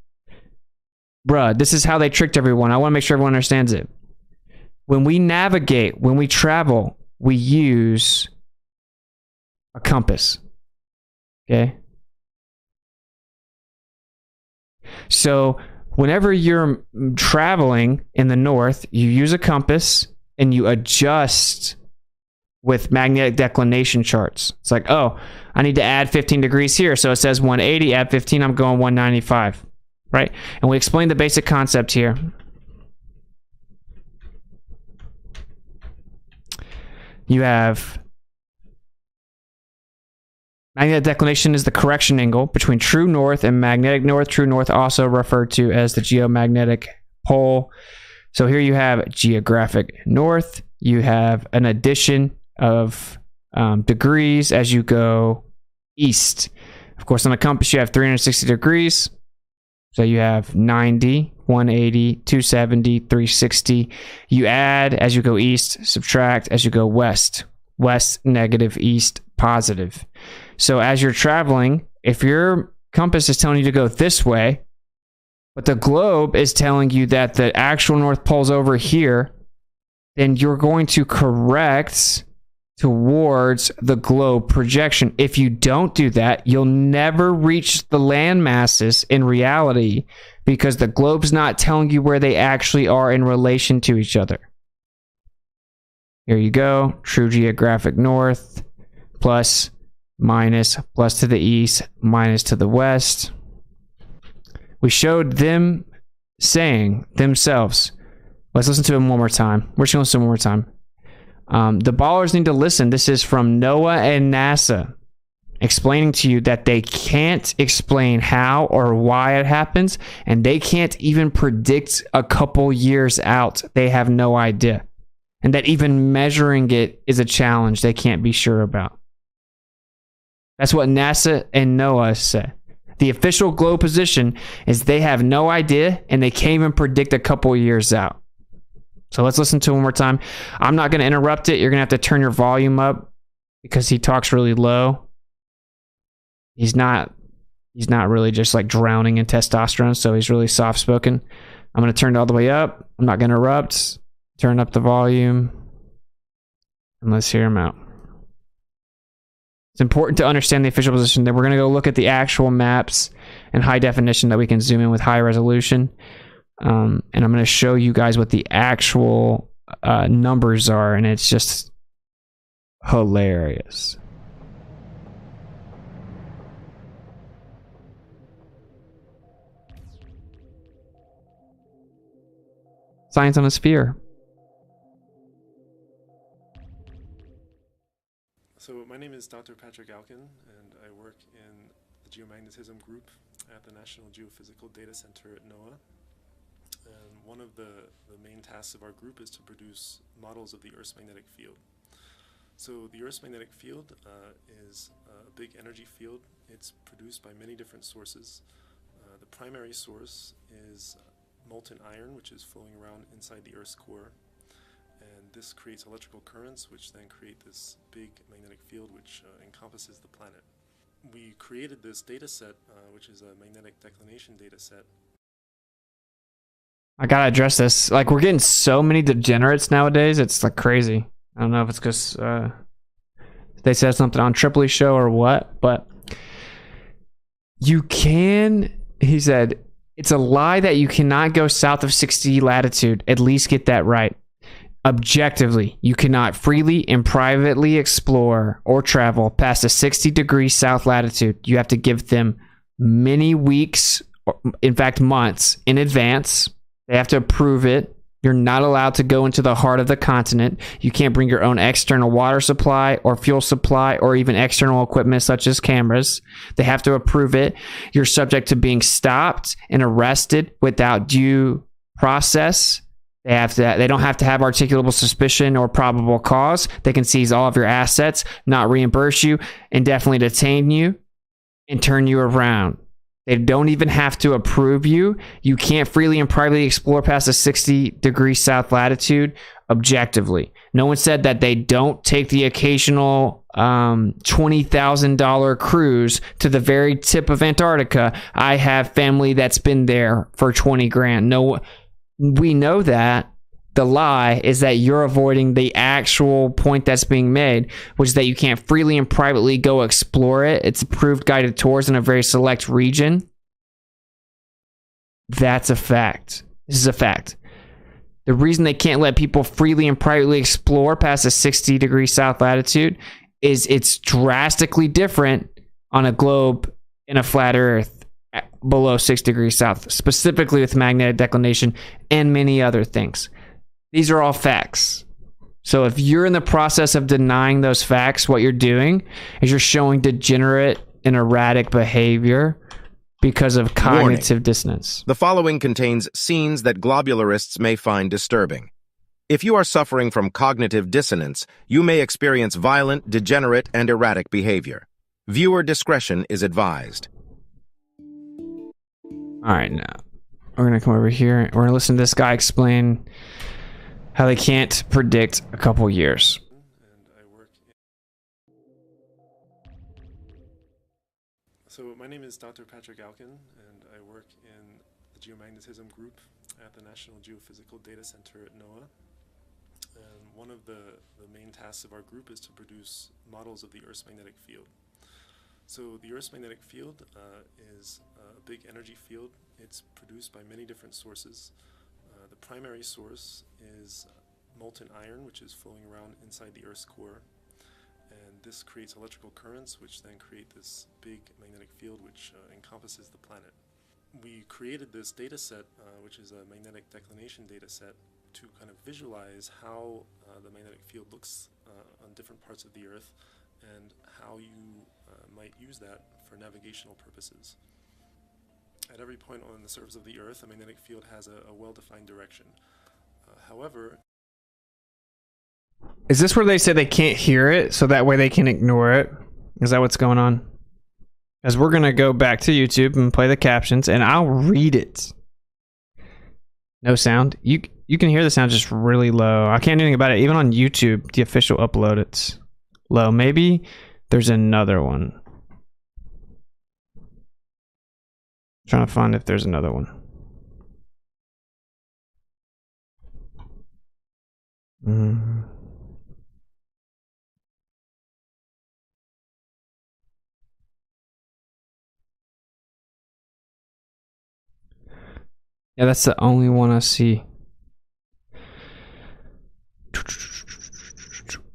Bruh, this is how they tricked everyone. I want to make sure everyone understands it. When we navigate, when we travel, we use a compass. Okay? So whenever you're traveling in the north, you use a compass and you adjust with magnetic declination charts. It's like, oh, I need to add 15 degrees here. So it says 180, add 15, I'm going 195, right? And we explained the basic concept here. You have magnetic declination is the correction angle between true north and magnetic north. True north, also referred to as the geomagnetic pole. So here you have geographic north. You have an addition of degrees as you go east. Of course, on a compass, you have 360 degrees. So you have 90, 180, 270, 360. You add as you go east, subtract as you go west. West, negative, east, positive. So as you're traveling, if your compass is telling you to go this way, but the globe is telling you that the actual North Pole's over here, then you're going to correct towards the globe projection. If you don't do that, you'll never reach the land masses in reality because the globe's not telling you where they actually are in relation to each other. Here you go. True geographic north, plus, minus, plus to the east, minus to the west. We showed them saying themselves. Let's listen to them one more time. We're just going to listen one more time. The ballers need to listen. This is from NOAA and NASA. explaining to you that they can't explain how or why it happens, and they can't even predict a couple years out. They have no idea. And that even measuring it is a challenge they can't be sure about. That's what NASA and NOAA say. The official globe position is they have no idea, and they can't even predict a couple years out. So let's listen to it one more time. I'm not going to interrupt it. You're going to have to turn your volume up because he talks really low. He's not really just like drowning in testosterone, so he's really soft-spoken. I'm going to turn it all the way up. I'm not going to interrupt. Turn up the volume. And let's hear him out. It's important to understand the official position. Then we're going to go look at the actual maps in high definition that we can zoom in with high resolution. And I'm going to show you guys what the actual numbers are, and it's just hilarious. Science on a sphere.
So my name is Dr. Patrick Alkin, and I work in the geomagnetism group at the National Geophysical Data Center at NOAA. And one of the main tasks of our group is to produce models of the Earth's magnetic field. So the Earth's magnetic field is a big energy field. It's produced by many different sources. The primary source is molten iron, which is flowing around inside the Earth's core. And this creates electrical currents, which then create this big magnetic field, which encompasses the planet. We created this data set, which is a magnetic declination data set.
I gotta address this. Like, we're getting so many degenerates nowadays. It's like crazy. I don't know if it's because they said something on Tripoli's show or what, but you can, he said, it's a lie that you cannot go south of 60 latitude. At least get that right. Objectively, you cannot freely and privately explore or travel past a 60-degree south latitude. You have to give them many weeks, in fact months, in advance. They have to approve it. You're not allowed to go into the heart of the continent. You can't bring your own external water supply or fuel supply or even external equipment such as cameras. They have to approve it. You're subject to being stopped and arrested without due process. They don't have to have articulable suspicion or probable cause. They can seize all of your assets, not reimburse you, indefinitely detain you, and turn you around. They don't even have to approve you. You can't freely and privately explore past a 60-degree south latitude objectively. No one said that they don't take the occasional $20,000 cruise to the very tip of Antarctica. I have family that's been there for 20 grand. No, we know that. The lie is that you're avoiding the actual point that's being made, which is that you can't freely and privately go explore it. It's approved guided tours in a very select region. That's a fact. This is a fact. The reason they can't let people freely and privately explore past a 60-degree south latitude is it's drastically different on a globe in a flat Earth below 6 degrees south, specifically with magnetic declination and many other things. These are all facts. So if you're in the process of denying those facts, what you're doing is you're showing degenerate and erratic behavior because of cognitive dissonance.
The following contains scenes that globularists may find disturbing. If you are suffering from cognitive dissonance, you may experience violent, degenerate, and erratic behavior. Viewer discretion is advised.
All right, now we're going to come over here. We're going to listen to this guy explain how they can't predict a couple years.
So my name is Dr. Patrick Alkin, and I work in the geomagnetism group at the National Geophysical Data Center at NOAA. And one of the main tasks of our group is to produce models of the Earth's magnetic field. So the Earth's magnetic field is a big energy field. It's produced by many different sources. The primary source is molten iron, which is flowing around inside the Earth's core. And this creates electrical currents, which then create this big magnetic field, which encompasses the planet. We created this data set, which is a magnetic declination data set, to kind of visualize how the magnetic field looks on different parts of the Earth and how you might use that for navigational purposes. At every point on the surface of the Earth, a magnetic field has a well-defined direction. However,
is this where they say they can't hear it, so that way they can ignore it? Is that what's going on? As we're gonna go back to YouTube and play the captions, and I'll read it. No sound. You can hear the sound just really low. I can't do anything about it. Even on YouTube, the official upload, it's low. Maybe there's another one. Trying to find if there's another one. Yeah, that's the only one I see.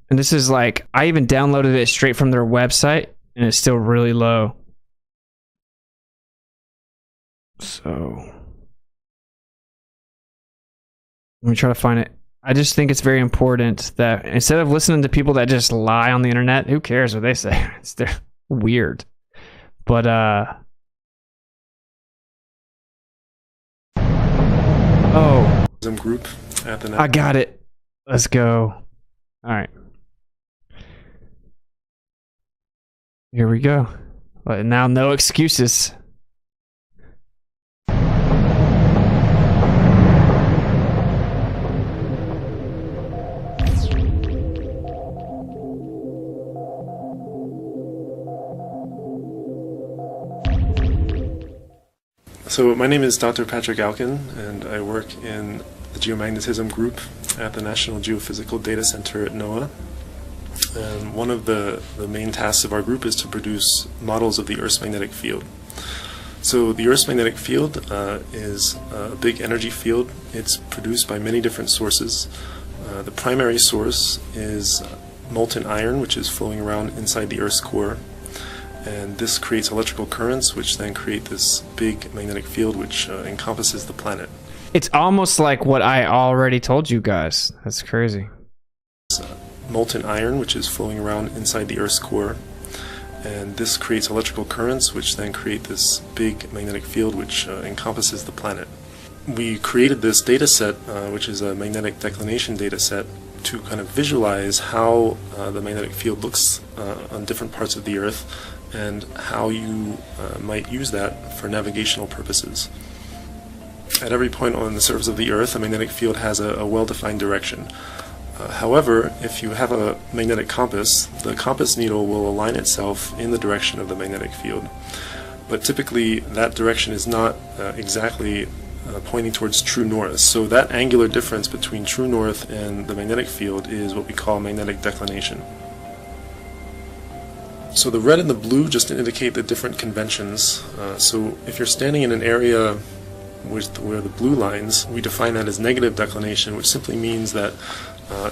And this is like, I even downloaded it straight from their website, and it's still really low. So let me try to find it. I just think it's very important that instead of listening to people that just lie on the internet, who cares what they say? They're weird. But oh,
group at the
I got it. Let's go. All right. Here we go. But now no excuses.
So my name is Dr. Patrick Alkin, and I work in the geomagnetism group at the National Geophysical Data Center at NOAA. And one of the main tasks of our group is to produce models of the Earth's magnetic field. So the Earth's magnetic field is a big energy field. It's produced by many different sources. The primary source is molten iron, which is flowing around inside the Earth's core. And this creates electrical currents, which then create this big magnetic field which encompasses the planet.
It's almost like what I already told you guys. That's crazy.
Molten iron, which is flowing around inside the Earth's core. And this creates electrical currents, which then create this big magnetic field which encompasses the planet. We created this data set, which is a magnetic declination data set, to kind of visualize how the magnetic field looks on different parts of the Earth, and how you might use that for navigational purposes. At every point on the surface of the Earth, a magnetic field has a well-defined direction. However, if you have a magnetic compass, the compass needle will align itself in the direction of the magnetic field. But typically, that direction is not exactly pointing towards true north. So that angular difference between true north and the magnetic field is what we call magnetic declination. So the red and the blue just indicate the different conventions. So if you're standing in an area where the blue lines, we define that as negative declination, which simply means that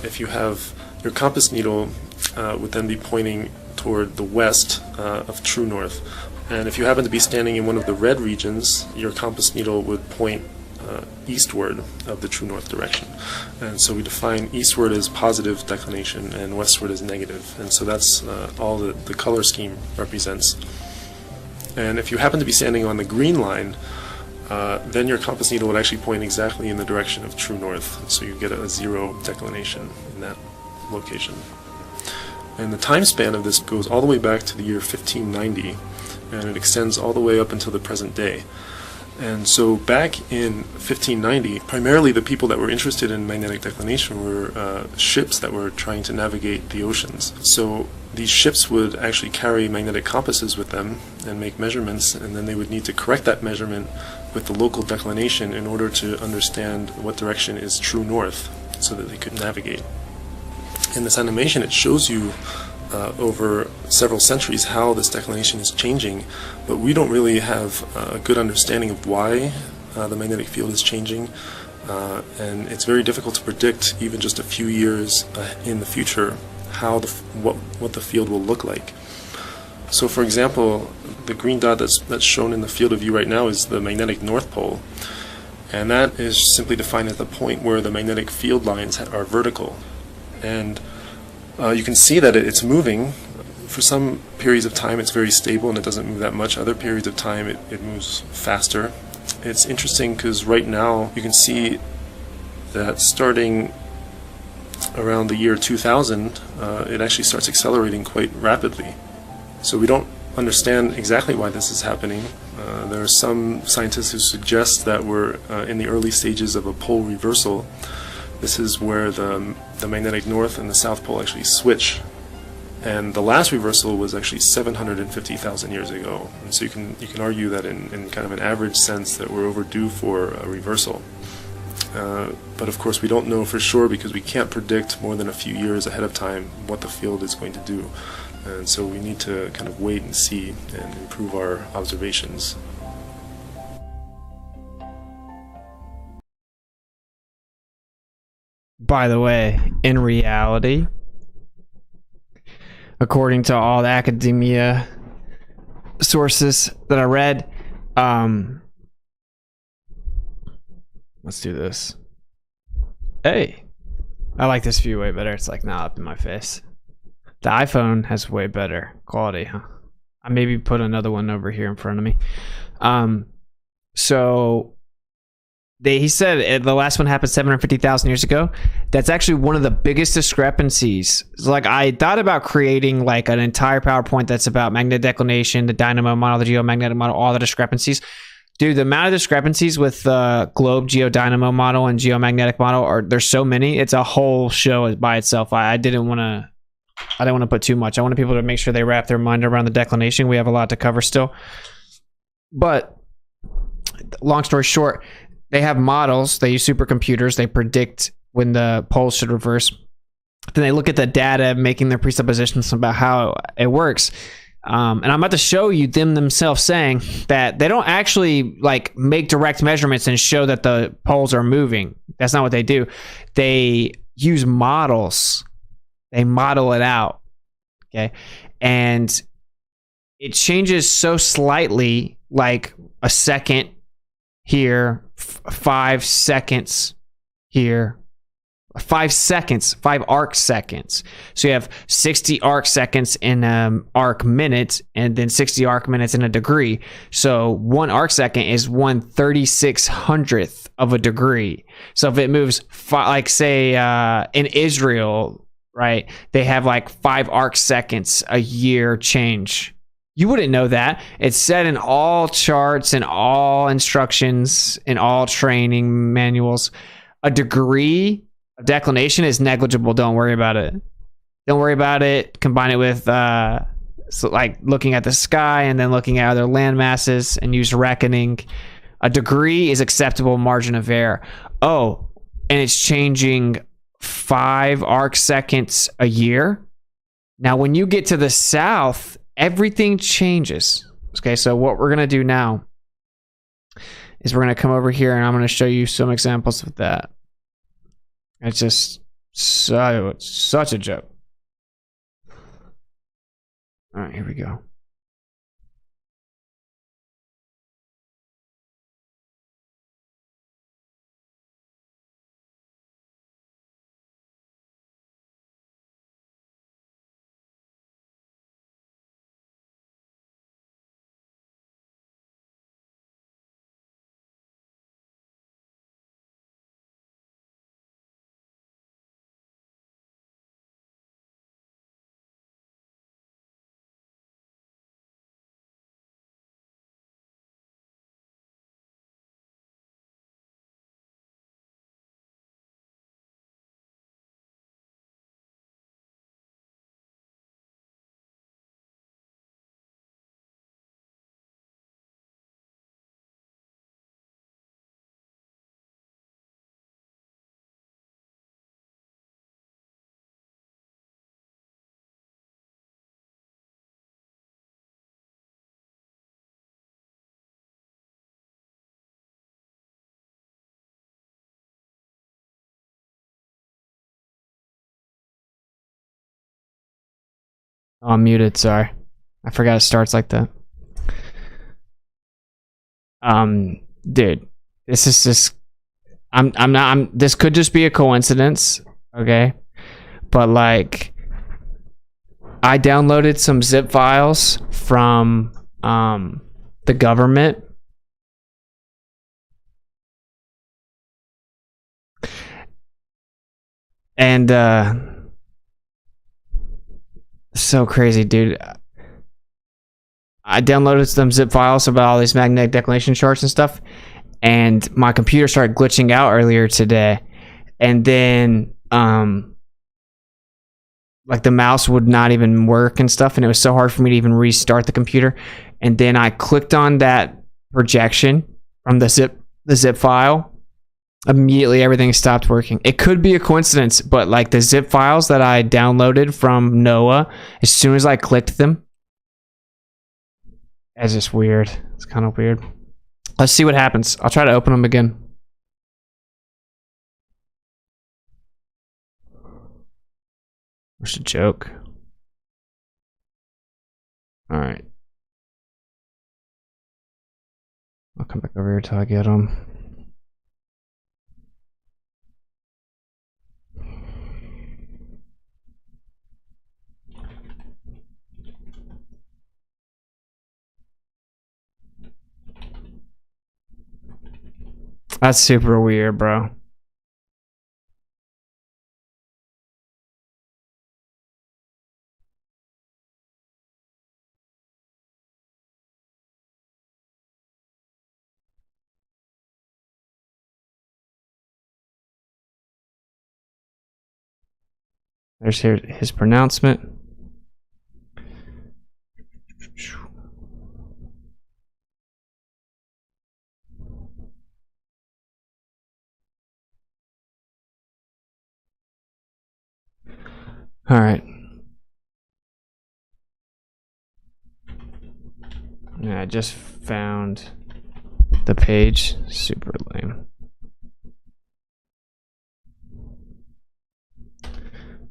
if you have your compass needle would then be pointing toward the west of true north. And if you happen to be standing in one of the red regions, your compass needle would point eastward of the true north direction. And so we define eastward as positive declination and westward as negative. And so that's all that the color scheme represents. And if you happen to be standing on the green line, then your compass needle would actually point exactly in the direction of true north. So you get a zero declination in that location. And the time span of this goes all the way back to the year 1590, and it extends all the way up until the present day. And so back in 1590, primarily the people that were interested in magnetic declination were ships that were trying to navigate the oceans. So these ships would actually carry magnetic compasses with them and make measurements, and then they would need to correct that measurement with the local declination in order to understand what direction is true north so that they could navigate. In this animation, it shows you over several centuries how this declination is changing, but we don't really have a good understanding of why the magnetic field is changing, and it's very difficult to predict even just a few years in the future how what the field will look like. So for example, the green dot that's shown in the field of view right now is the magnetic north pole, and that is simply defined as the point where the magnetic field lines are vertical. And you can see that it's moving for some periods of time it's very stable and it doesn't move that much. Other periods of time it moves faster. It's interesting because right now you can see that starting around the year 2000, it actually starts accelerating quite rapidly. So we don't understand exactly why this is happening. There are some scientists who suggest that we're in the early stages of a pole reversal. This is where the magnetic north and the south pole actually switch. And the last reversal was actually 750,000 years ago. And so you can argue that in kind of an average sense that we're overdue for a reversal. But of course we don't know for sure because we can't predict more than a few years ahead of time what the field is going to do. And so we need to kind of wait and see and improve our observations.
By the way, in reality, according to all the academia sources that I read, let's do this. Hey, I like this view way better. It's like not up in my face. The iPhone has way better quality, huh? I maybe put another one over here in front of me. So he said the last one happened 750,000 years ago. That's actually one of the biggest discrepancies. Like I thought about creating like an entire PowerPoint that's about magnetic declination, the dynamo model, the geomagnetic model, all the discrepancies. Dude, the amount of discrepancies with the globe geodynamo model and geomagnetic model there's so many. It's a whole show by itself. I didn't want to put too much. I wanted people to make sure they wrap their mind around the declination. We have a lot to cover still. But long story short, they have models. They use supercomputers. They predict when the poles should reverse. Then they look at the data, making their presuppositions about how it works. And I'm about to show you them themselves saying that they don't actually like make direct measurements and show that the poles are moving. That's not what they do. They use models. They model it out. Okay. And it changes so slightly, like a second here, 5 seconds here, 5 seconds, 5 arc seconds. So you have 60 arc seconds in arc minute, and then 60 arc minutes in a degree. So 1 arc second is 1/3600th of a degree. So if it moves, like say in Israel, right, they have like 5 arc seconds a year change. You wouldn't know that. It's said in all charts and all instructions and all training manuals. A degree of declination is negligible. Don't worry about it. Don't worry about it. Combine it with so like looking at the sky and then looking at other land masses and use reckoning. A degree is acceptable margin of error. Oh, and it's changing 5 arc seconds a year. Now, when you get to the south, everything changes. Okay, so what we're going to do now is we're going to come over here and I'm going to show you some examples of that. It's just such a joke. All right, here we go. Oh, I'm muted, sorry. I forgot it starts like that. Dude, this is just this could just be a coincidence, okay? But like I downloaded some zip files from the government. And so crazy, dude. I downloaded some zip files about all these magnetic declination charts and stuff, and my computer started glitching out earlier today. And then like the mouse would not even work and stuff, and it was so hard for me to even restart the computer. And then I clicked on that projection from the zip file. Immediately everything stopped working. It could be a coincidence, but like the zip files that I downloaded from NOAA, as soon as I clicked them, it's just weird. It's kind of weird. Let's see what happens. I'll try to open them again. What's the joke? All right. I'll come back over here till I get them. That's super weird, bro. There's his pronouncement. All right. Yeah, I just found the page. Super lame.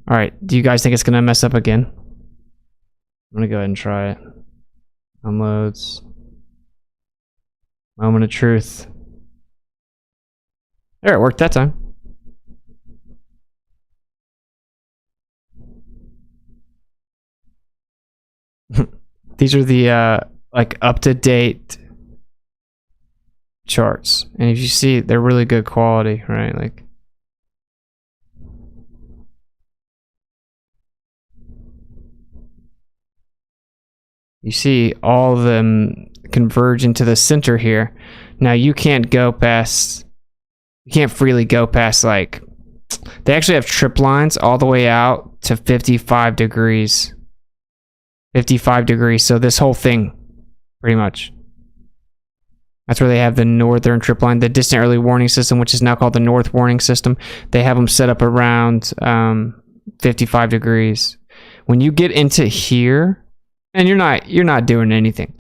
All right. Do you guys think it's going to mess up again? I'm going to go ahead and try it. Downloads. Moment of truth. There, it worked that time. These are the like up-to-date charts, and if you see, they're really good quality, right? Like, you see all of them converge into the center here. Now you can't freely go past, like, they actually have trip lines all the way out to 55 degrees. 55 degrees, so this whole thing, pretty much. That's where they have the northern trip line, the distant early warning system, which is now called the north warning system. They have them set up around 55 degrees. When you get into here, and you're not doing anything.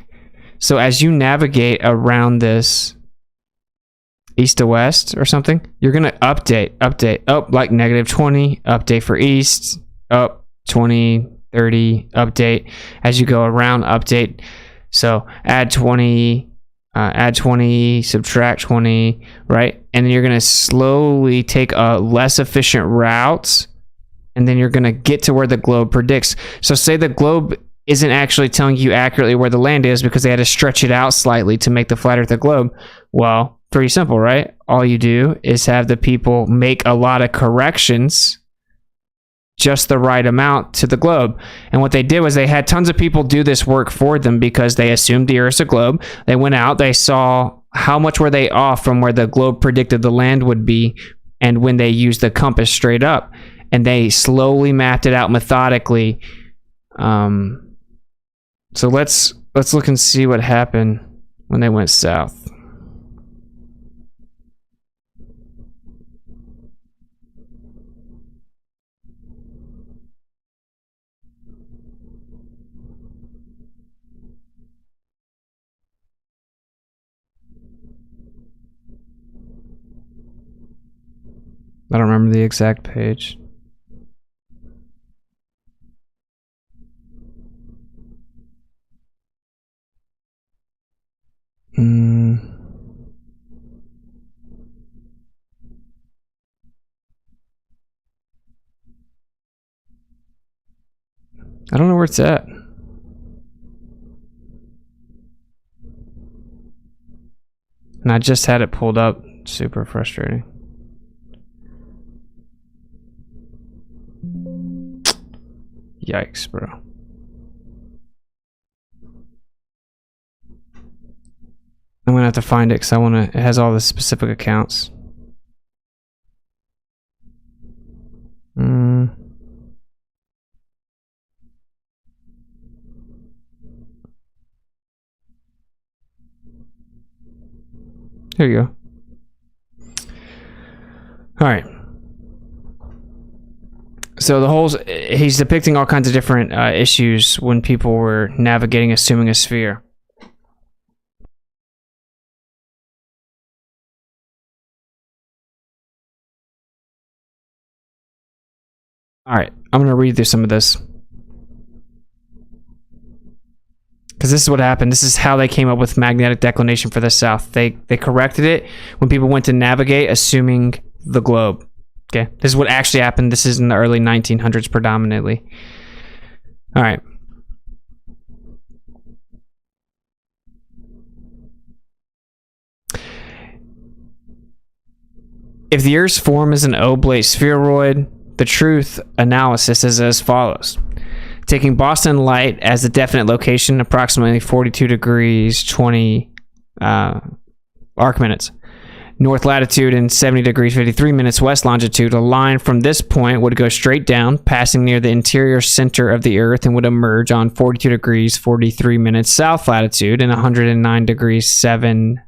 So as you navigate around this east to west or something, you're gonna update up like -20, update for east, up 20, 30, update as you go around, update. So add 20, subtract 20, right? And then you're gonna slowly take a less efficient route, and then you're gonna get to where the globe predicts. So say the globe isn't actually telling you accurately where the land is because they had to stretch it out slightly to make the flat earth a globe. Well, pretty simple, right? All you do is have the people make a lot of corrections, just the right amount to the globe. And what they did was they had tons of people do this work for them because they assumed the Earth's a globe. They went out, they saw how much were they off from where the globe predicted the land would be, and when they used the compass straight up, and they slowly mapped it out methodically. So let's look and see what happened when they went south. I don't remember the exact page. I don't know where it's at. And I just had it pulled up. Super frustrating. Yikes, bro. I'm gonna have to find it because I wanna. It has all the specific accounts. There you go. All right. So the whole, he's depicting all kinds of different issues when people were navigating, assuming a sphere. All right, I'm going to read through some of this. Because this is what happened. This is how they came up with magnetic declination for the South. They corrected it when people went to navigate, assuming the globe. Okay, this is what actually happened. This is in the early 1900s predominantly. All right. If the Earth's form is an oblate spheroid, the truth analysis is as follows. Taking Boston light as the definite location, approximately 42 degrees 20 arc minutes. North latitude and 70 degrees 53 minutes west longitude, a line from this point would go straight down, passing near the interior center of the Earth, and would emerge on 42 degrees 43 minutes south latitude and 109 degrees 7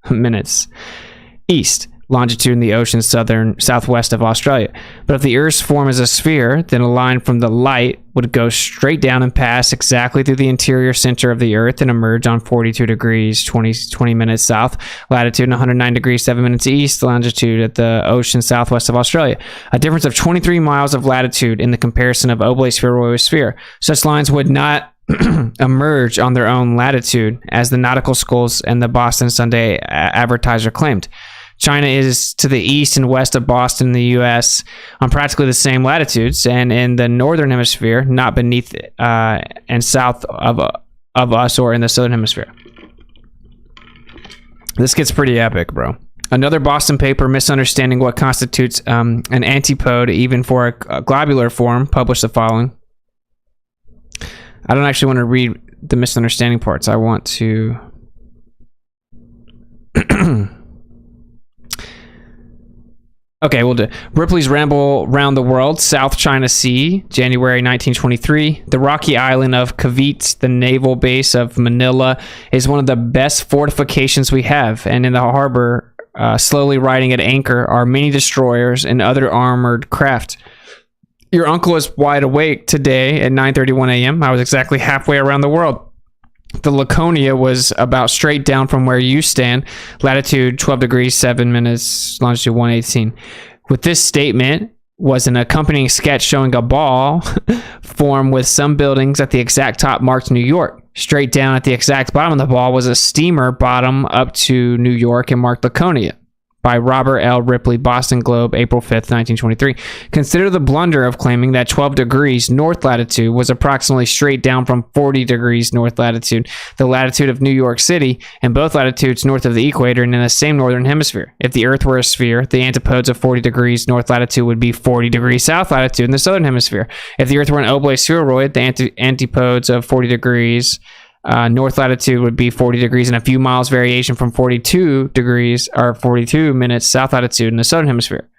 minutes east longitude in the ocean southwest of Australia. But if the Earth's form is a sphere, then a line from the light would go straight down and pass exactly through the interior center of the Earth and emerge on 42 degrees 20 minutes south latitude and 109 degrees 7 minutes east longitude at the ocean southwest of Australia. A difference of 23 miles of latitude in the comparison of oblate spheroid with sphere. Such lines would not emerge on their own latitude, as the nautical schools and the Boston Sunday Advertiser claimed. China is to the east and west of Boston in the U.S. on practically the same latitudes, and in the northern hemisphere, not beneath and south of us or in the southern hemisphere. This gets pretty epic, bro. Another Boston paper misunderstanding what constitutes an antipode even for a globular form published the following. I don't actually want to read the misunderstanding parts. I want to... Okay, we'll do Ripley's Ramble Round the World, South China Sea, January 1923. The rocky island of Cavite, the naval base of Manila, is one of the best fortifications we have, and in the harbor, slowly riding at anchor, are many destroyers and other armored craft. Your uncle is wide awake today at 9:31 a.m. I was exactly halfway around the world. The Laconia was about straight down from where you stand, latitude 12 degrees 7 minutes, longitude 118. With this statement was an accompanying sketch showing a ball form with some buildings at the exact top marked New York. Straight down at the exact bottom of the ball was a steamer bottom up to New York and marked Laconia. By Robert L. Ripley, Boston Globe, April 5th, 1923. Consider the blunder of claiming that 12 degrees north latitude was approximately straight down from 40 degrees north latitude, the latitude of New York City, and both latitudes north of the equator and in the same northern hemisphere. If the Earth were a sphere, the antipodes of 40 degrees north latitude would be 40 degrees south latitude in the southern hemisphere. If the Earth were an oblate spheroid, the antipodes of 40 degrees north latitude would be 40 degrees and a few miles variation from 42 degrees or 42 minutes south latitude in the southern hemisphere.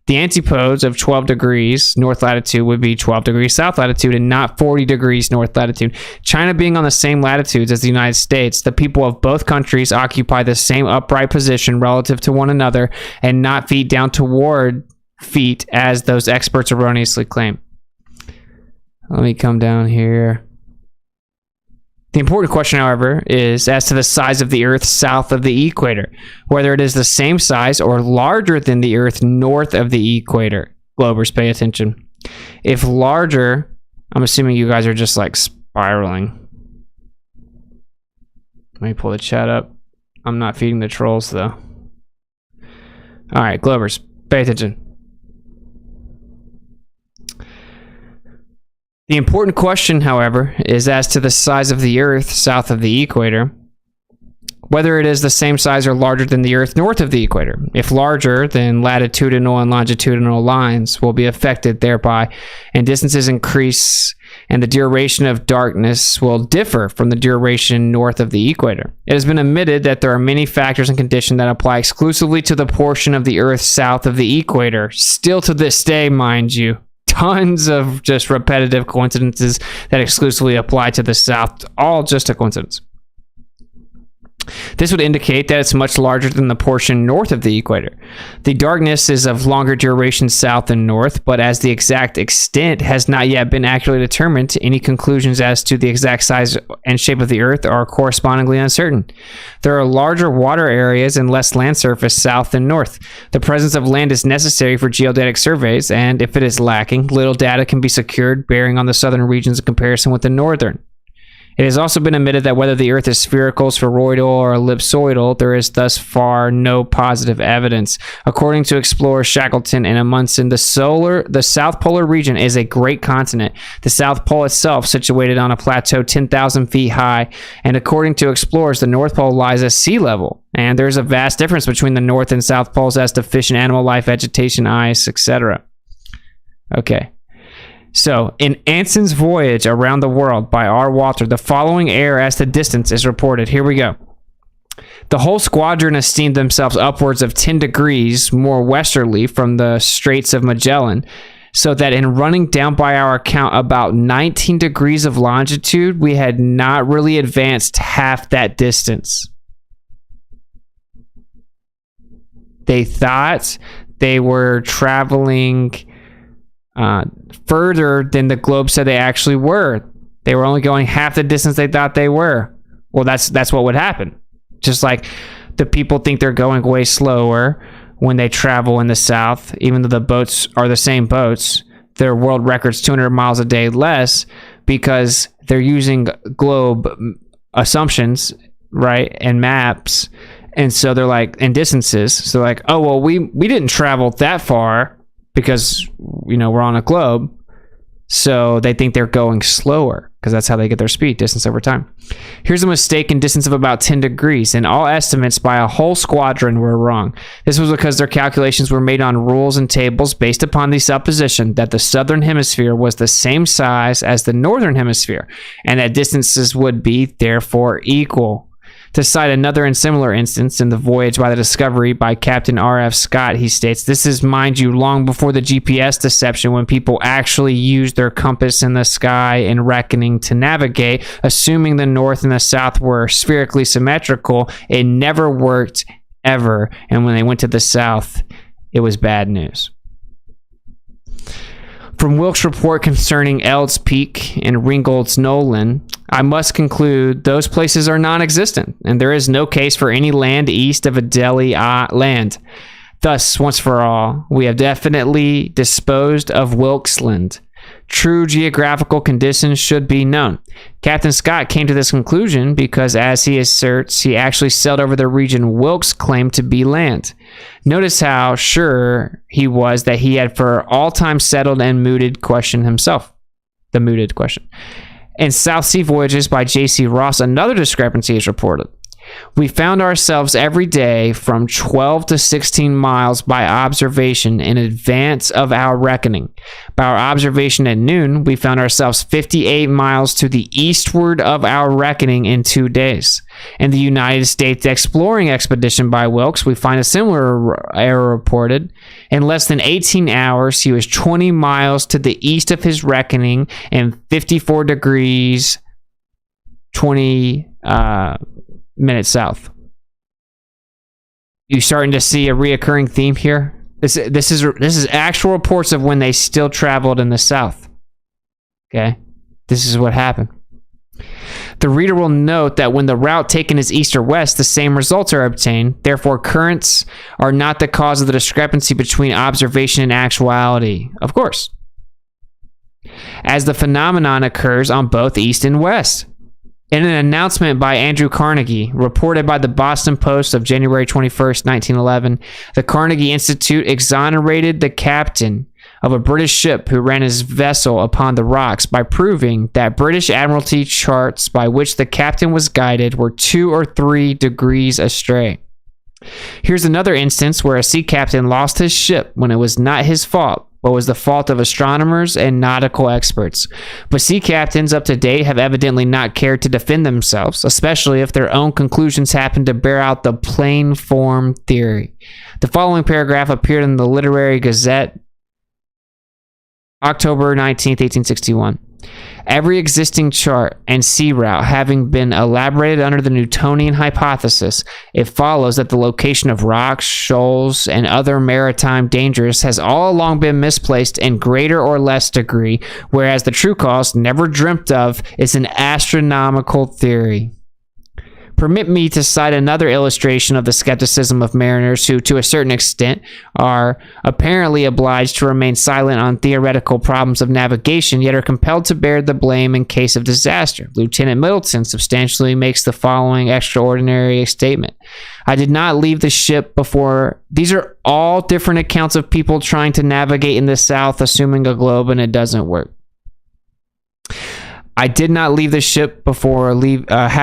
The antipodes of 12 degrees north latitude would be 12 degrees south latitude and not 40 degrees north latitude. China being on the same latitudes as the United States, the people of both countries occupy the same upright position relative to one another and not feet down toward feet as those experts erroneously claim. Let me come down here. The important question, however, is as to the size of the Earth south of the equator, whether it is the same size or larger than the Earth north of the equator. Globers, pay attention. If larger, I'm assuming you guys are just like spiraling. Let me pull the chat up. I'm not feeding the trolls, though. All right, Globers, pay attention. The important question, however, is as to the size of the Earth south of the equator, whether it is the same size or larger than the Earth north of the equator. If larger, then latitudinal and longitudinal lines will be affected thereby, and distances increase, and the duration of darkness will differ from the duration north of the equator. It has been admitted that there are many factors and conditions that apply exclusively to the portion of the Earth south of the equator. Still to this day, mind you, tons of just repetitive coincidences that exclusively apply to the south, all just a coincidence. This would indicate that it's much larger than the portion north of the equator. The darkness is of longer duration south and north, but as the exact extent has not yet been accurately determined, any conclusions as to the exact size and shape of the Earth are correspondingly uncertain. There are larger water areas and less land surface south and north. The presence of land is necessary for geodetic surveys, and if it is lacking, little data can be secured bearing on the southern regions in comparison with the northern. It has also been admitted that whether the Earth is spherical, spheroidal, or ellipsoidal, there is thus far no positive evidence. According to explorers Shackleton and Amundsen, the South Polar region is a great continent. The South Pole itself, situated on a plateau 10,000 feet high, and according to explorers, the North Pole lies at sea level. And there's a vast difference between the North and South Poles as to fish and animal life, vegetation, ice, etc. Okay. So, in Anson's voyage around the world by R. Walter, the following error as to distance is reported. Here we go. The whole squadron esteemed themselves upwards of 10 degrees more westerly from the Straits of Magellan, so that in running down by our account about 19 degrees of longitude, we had not really advanced half that distance. They thought they were traveling further than the globe said they actually were. They were only going half the distance they thought they were. Well, that's what would happen. Just like the people think they're going way slower when they travel in the south, even though the boats are the same boats. Their world record's 200 miles a day less because they're using globe assumptions, right, and maps. And so they're like, and distances. So like, oh, well, we didn't travel that far because, you know, we're on a globe. So they think they're going slower because that's how they get their speed, distance over time. Here's a mistaken distance of about 10 degrees, and all estimates by a whole squadron were wrong. This was because their calculations were made on rules and tables based upon the supposition that the southern hemisphere was the same size as the northern hemisphere, and that distances would be therefore equal. To cite another and similar instance in the voyage by the Discovery by Captain R.F. Scott, he states, this is, mind you, long before the GPS deception when people actually used their compass in the sky in reckoning to navigate, assuming the north and the south were spherically symmetrical. It never worked, ever. And when they went to the south, it was bad news. From Wilkes' report concerning Eld's Peak and Ringgold's Nolan, I must conclude those places are non-existent, and there is no case for any land east of Adelie Land. Thus, once for all, we have definitely disposed of Wilkes Land. True geographical conditions should be known. Captain Scott came to this conclusion because, as he asserts, he actually sailed over the region Wilkes claimed to be land. Notice how sure he was that he had for all time settled and mooted question himself. The mooted question. In South Sea Voyages by J.C. Ross, another discrepancy is reported. We found ourselves every day from 12 to 16 miles by observation in advance of our reckoning. By our observation at noon, we found ourselves 58 miles to the eastward of our reckoning in 2 days. In the United States Exploring Expedition by Wilkes, we find a similar error reported. In less than 18 hours, he was 20 miles to the east of his reckoning and 54 degrees 20 minutes south. You starting to see a reoccurring theme here? This is actual reports of when they still traveled in the south. Okay, this is what happened. The reader will note that when the route taken is east or west, the same results are obtained. Therefore, currents are not the cause of the discrepancy between observation and actuality. Of course, as the phenomenon occurs on both east and west. In an announcement by Andrew Carnegie, reported by the Boston Post of January 21st, 1911, the Carnegie Institute exonerated the captain
of a British ship who ran his vessel upon the rocks by proving that British Admiralty charts by which the captain was guided were 2 or 3 degrees astray. Here's another instance where a sea captain lost his ship when it was not his fault, but was the fault of astronomers and nautical experts. But sea captains up to date have evidently not cared to defend themselves, especially if their own conclusions happen to bear out the plain form theory. The following paragraph appeared in the Literary Gazette, October 19th, 1861. Every existing chart and sea route having been elaborated under the Newtonian hypothesis, it follows that the location of rocks, shoals, and other maritime dangers has all along been misplaced in greater or less degree, whereas the true cause, never dreamt of, is an astronomical theory. Permit me to cite another illustration of the skepticism of mariners who, to a certain extent, are apparently obliged to remain silent on theoretical problems of navigation, yet are compelled to bear the blame in case of disaster. Lieutenant Middleton substantially makes the following extraordinary statement. I did not leave the ship before... These are all different accounts of people trying to navigate in the South, assuming a globe, and it doesn't work. I did not leave the ship before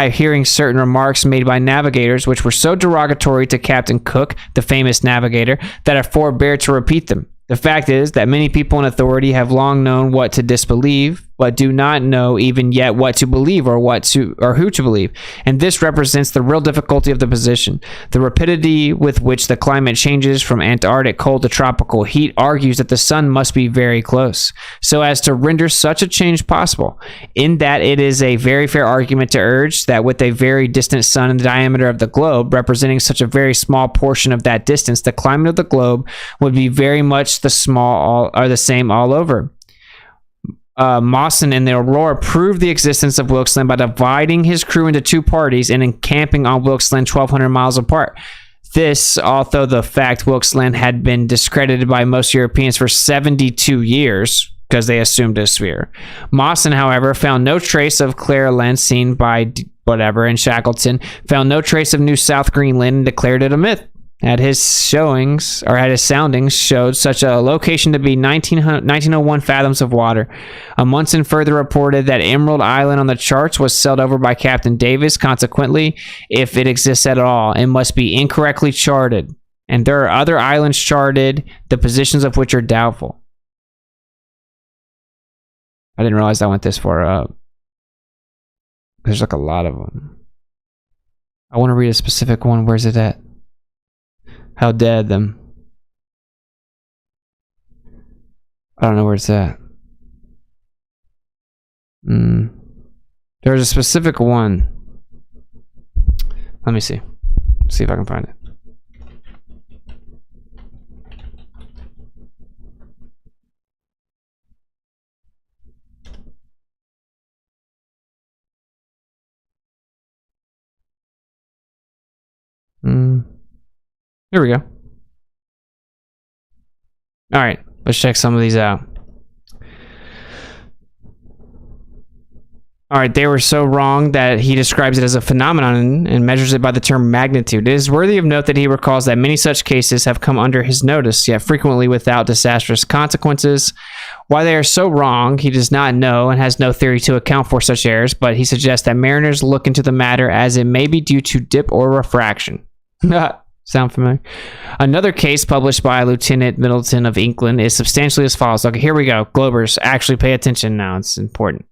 hearing certain remarks made by navigators which were so derogatory to Captain Cook, the famous navigator, that I forbear to repeat them. The fact is that many people in authority have long known what to disbelieve, but do not know even yet what to believe or who to believe. And this represents the real difficulty of the position. The rapidity with which the climate changes from Antarctic cold to tropical heat argues that the sun must be very close, so as to render such a change possible. In that it is a very fair argument to urge that with a very distant sun in the diameter of the globe, representing such a very small portion of that distance, the climate of the globe would be very much the same all over. Mawson and the Aurora proved the existence of Wilkes Land by dividing his crew into 2 parties and encamping on Wilkes Land 1,200 miles apart. This, although the fact Wilkes Land had been discredited by most Europeans for 72 years, because they assumed a sphere. Mawson, however, found no trace of Clara Land seen by and Shackleton found no trace of New South Greenland and declared it a myth. Had his soundings showed such a location to be 1901 fathoms of water. Munson further reported that Emerald Island on the charts was sailed over by Captain Davis. Consequently, if it exists at all, it must be incorrectly charted. And there are other islands charted, the positions of which are doubtful. I didn't realize I went this far up. There's like a lot of them. I want to read a specific one. Where's it at? How dead them. I don't know where it's at. There's a specific one. Let me see. See if I can find it. Here we go. All right, let's check some of these out. All right, they were so wrong that he describes it as a phenomenon and measures it by the term magnitude. It is worthy of note that he recalls that many such cases have come under his notice, yet frequently without disastrous consequences. Why they are so wrong, he does not know and has no theory to account for such errors, but he suggests that mariners look into the matter as it may be due to dip or refraction. Sound familiar? Another case published by Lieutenant Middleton of England is substantially as follows. Okay, here we go. Globers, actually pay attention now. It's important.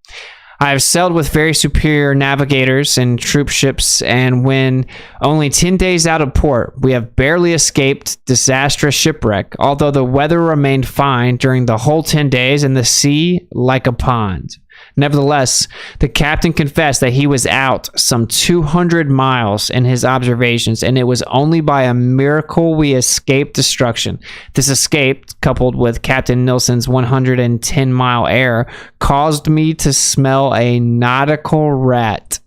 I have sailed with very superior navigators and troop ships, and when only 10 days out of port, we have barely escaped disastrous shipwreck, although the weather remained fine during the whole 10 days and the sea like a pond. Nevertheless, the captain confessed that he was out some 200 miles in his observations, and it was only by a miracle we escaped destruction. This escape, coupled with Captain Nilsson's 110-mile error, caused me to smell a nautical rat.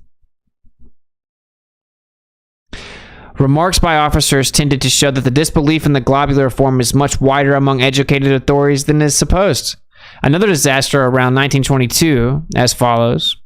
Remarks by officers tended to show that the disbelief in the globular form is much wider among educated authorities than is supposed. Another disaster around 1922, as follows.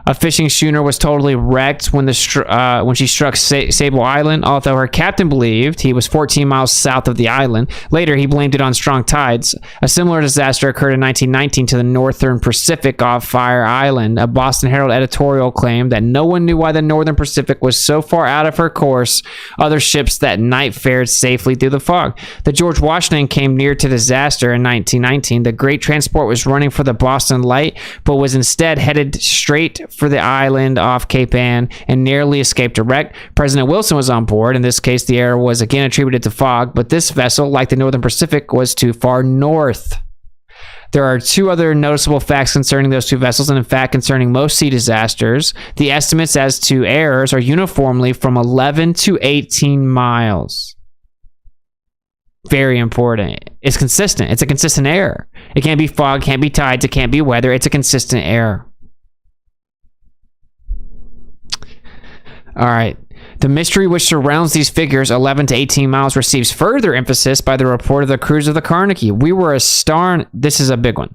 A fishing schooner was totally wrecked when she struck Sable Island, although her captain believed he was 14 miles south of the island. Later, he blamed it on strong tides. A similar disaster occurred in 1919 to the Northern Pacific off Fire Island. A Boston Herald editorial claimed that no one knew why the Northern Pacific was so far out of her course. Other ships that night fared safely through the fog. The George Washington came near to disaster in 1919. The great transport was running for the Boston Light, but was instead headed straight for the island off Cape Ann and nearly escaped a wreck. President Wilson was on board. In this case, the error was again attributed to fog, but this vessel, like the Northern Pacific, was too far north. There are two other noticeable facts concerning those two vessels, and in fact, concerning most sea disasters. The estimates as to errors are uniformly from 11 to 18 miles. Very important. It's consistent. It's a consistent error. It can't be fog, can't be tides, it can't be weather. It's a consistent error. All right. The mystery which surrounds these figures, 11 to 18 miles, receives further emphasis by the report of the crews of the Carnegie. This is a big one.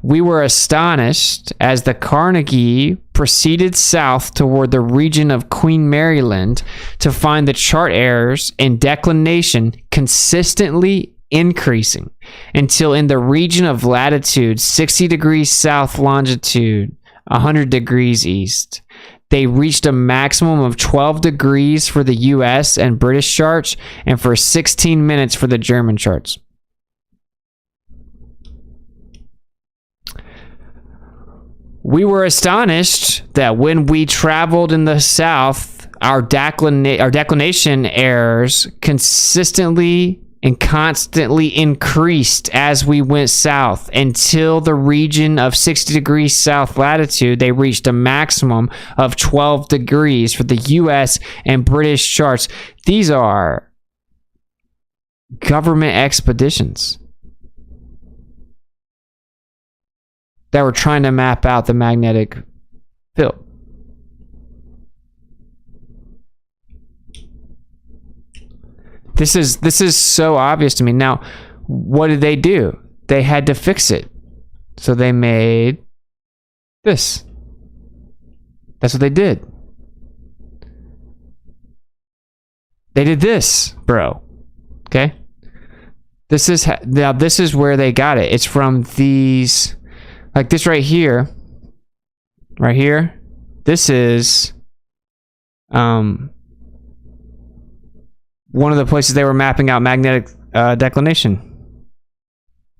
We were astonished as the Carnegie proceeded south toward the region of Queen Maryland to find the chart errors and declination consistently increasing until in the region of latitude 60 degrees south longitude 100 degrees east. They reached a maximum of 12 degrees for the US and British charts and for 16 minutes for the German charts. We were astonished that when we traveled in the south, our declination errors consistently and constantly increased as we went south until the region of 60 degrees south latitude. They reached a maximum of 12 degrees for the US and British charts. These are government expeditions that were trying to map out the magnetic field. This is so obvious to me. Now, what did they do? They had to fix it. So they made this. That's what they did. They did this, bro. Okay? This is where they got it. It's from these, like this right here. Right here. This is one of the places they were mapping out magnetic declination.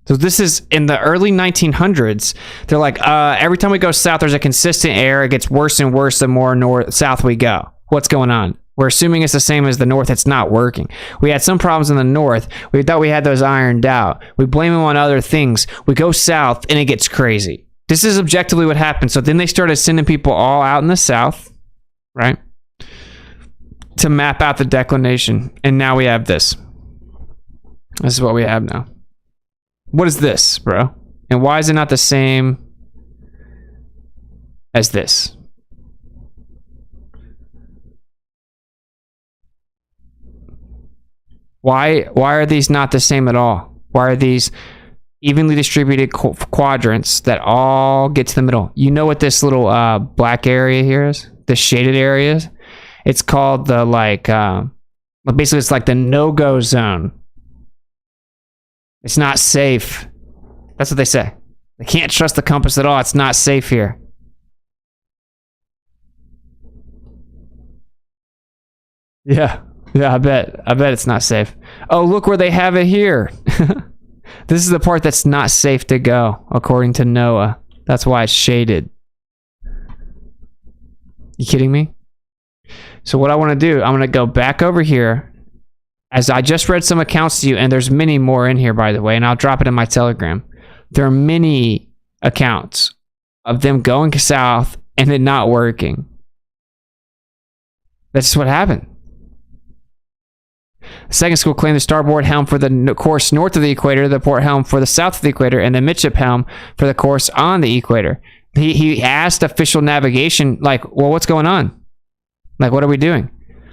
So this is in the early 1900s. They're like, every time we go south, there's a consistent error. It gets worse and worse the more south we go. What's going on? We're assuming it's the same as the north. It's not working. We had some problems in the north. We thought we had those ironed out. We blame them on other things. We go south and it gets crazy. This is objectively what happened. So then they started sending people all out in the south, right, to map out the declination. And now we have this. This is what we have now. What is this, bro? And why is it not the same as this? Why are these not the same at all? Why are these evenly distributed quadrants that all get to the middle? You know what this little black area here is? The shaded areas? It's called the basically it's like the no-go zone. It's not safe. That's what they say. They can't trust the compass at all. It's not safe here. Yeah, I bet it's not safe. Oh, look where they have it here. This is the part that's not safe to go, according to NOAA. That's why it's shaded. You kidding me? So what I want to do, I'm going to go back over here. As I just read some accounts to you, and there's many more in here, by the way, and I'll drop it in my Telegram. There are many accounts of them going south and it not working. That's just what happened. The second school claimed the starboard helm for the course north of the equator, the port helm for the south of the equator, and the midship helm for the course on the equator. He asked official navigation, like, well, what's going on? Like, what are we doing?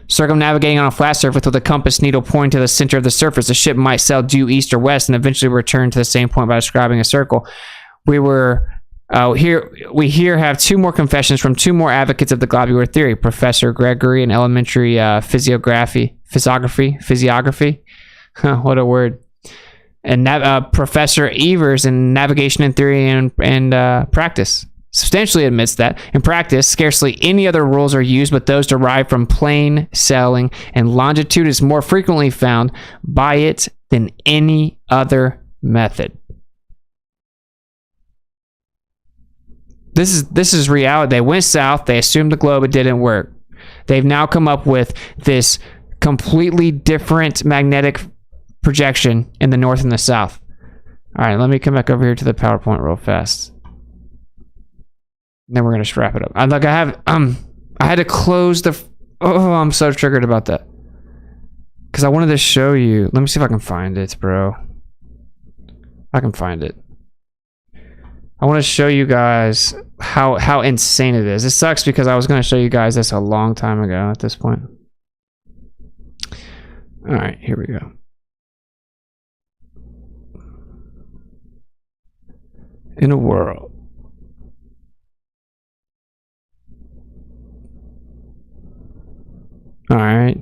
Circumnavigating on a flat surface with a compass needle pointing to the center of the surface, the ship might sail due east or west and eventually return to the same point by describing a circle. We were We have two more confessions from two more advocates of the globular theory, Professor Gregory in elementary physiography. What a word. And Professor Evers in navigation and theory and practice. Substantially admits that, in practice, scarcely any other rules are used but those derived from plane sailing, and longitude is more frequently found by it than any other method. This is reality. They went south, they assumed the globe, it didn't work. They've now come up with this completely different magnetic projection in the north and the south. All right, let me come back over here to the PowerPoint real fast. Then we're gonna just wrap it up. I had to close the. Oh, I'm so triggered about that. Because I wanted to show you. Let me see if I can find it, bro. I can find it. I want to show you guys how insane it is. It sucks because I was going to show you guys this a long time ago at this point. All right, here we go. In a world. All right.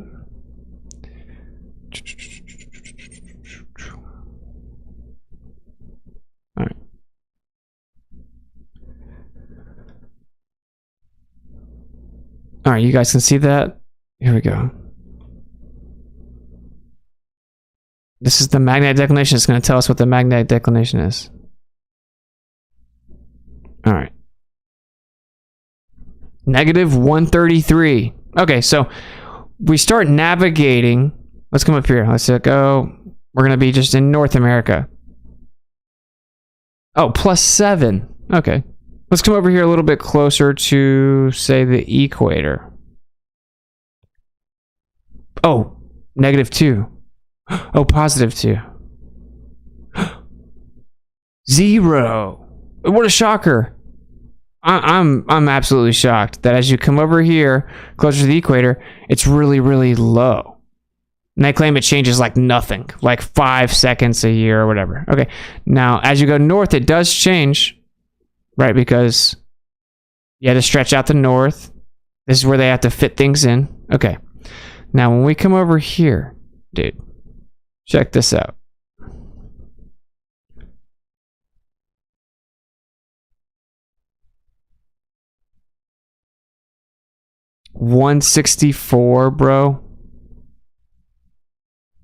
All right. All right, you guys can see that. Here we go. This is the magnetic declination. It's going to tell us what the magnetic declination is. All right. Negative 133. Okay, so we start navigating. Let's come up here. Let's go. We're going to be just in North America. Oh, +7. Okay. Let's come over here a little bit closer to, say, the equator. Oh, -2. Oh, +2. 0. What a shocker. I'm absolutely shocked that as you come over here closer to the equator, it's really, really low. And they claim it changes like nothing, like 5 seconds a year or whatever. Okay, now as you go north, it does change, right? Because you had to stretch out the north. This is where they have to fit things in. Okay, now when we come over here, dude, check this out. $164, bro.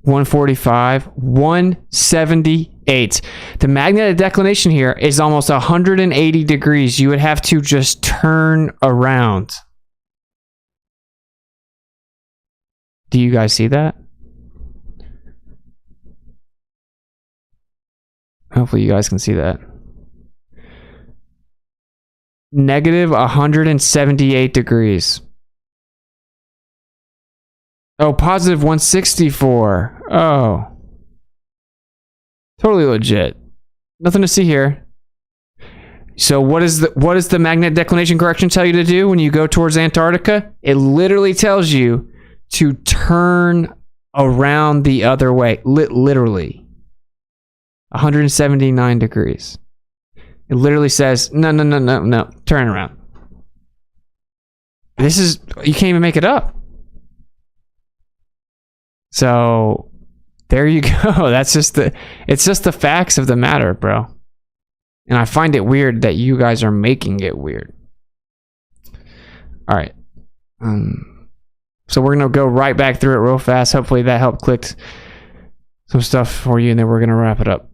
145, 178. The magnetic declination here is almost 180 degrees. You would have to just turn around. Do you guys see that? Hopefully you guys can see that. Negative 178 degrees. Oh, positive 164. Oh. Totally legit. Nothing to see here. So what does the magnetic declination correction tell you to do when you go towards Antarctica? It literally tells you to turn around the other way. Literally. 179 degrees. It literally says, no, turn around. This is, you can't even make it up. So there you go. It's just the facts of the matter, bro. And I find it weird that you guys are making it weird. All right. So we're going to go right back through it real fast. Hopefully that helped click some stuff for you, and then we're going to wrap it up.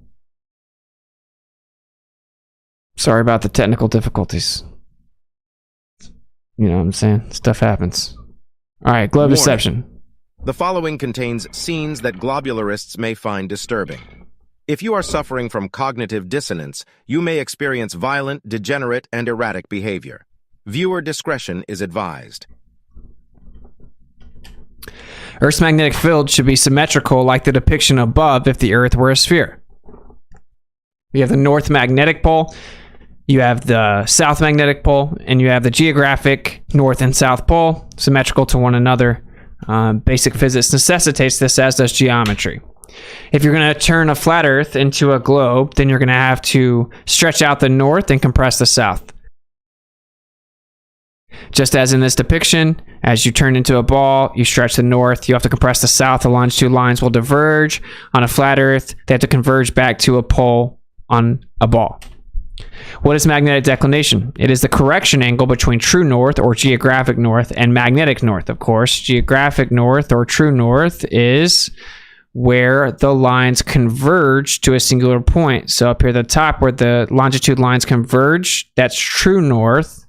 Sorry about the technical difficulties. You know what I'm saying? Stuff happens. All right, globe deception.
The following contains scenes that globularists may find disturbing. If you are suffering from cognitive dissonance, you may experience violent, degenerate, and erratic behavior. Viewer discretion is advised.
Earth's magnetic field should be symmetrical like the depiction above if the Earth were a sphere. You have the North Magnetic Pole, you have the South Magnetic Pole, and you have the geographic North and South Pole, symmetrical to one another. Basic physics necessitates this, as does geometry. If you're going to turn a flat Earth into a globe, then you're going to have to stretch out the north and compress the south. Just as in this depiction, as you turn into a ball, you stretch the north, you have to compress the south, the longitude lines will diverge. On a flat Earth, they have to converge back to a pole on a ball. What is magnetic declination? It is the correction angle between true north or geographic north and magnetic north, of course. Geographic north or true north is where the lines converge to a singular point. So up here at the top where the longitude lines converge, that's true north.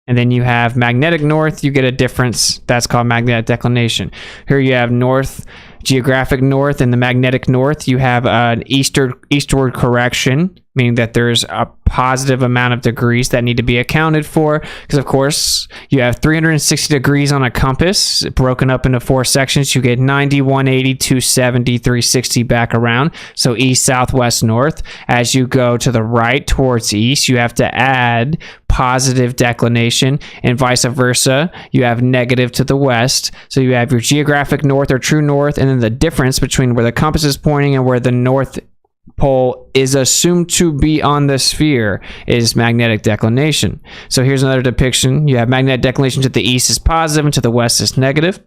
And then you have magnetic north, you get a difference. That's called magnetic declination. Here you have north, geographic north, and the magnetic north. You have an eastward correction, meaning that there's a positive amount of degrees that need to be accounted for. Because, of course, you have 360 degrees on a compass, broken up into 4 sections. You get 90, 180, 270, 360 back around. So east, south, west, north. As you go to the right towards east, you have to add positive declination, and vice versa. You have negative to the west. So you have your geographic north or true north, and then the difference between where the compass is pointing and where the north pole is assumed to be on the sphere is magnetic declination. So here's another depiction. You have magnetic declination to the east is positive and to the west is negative.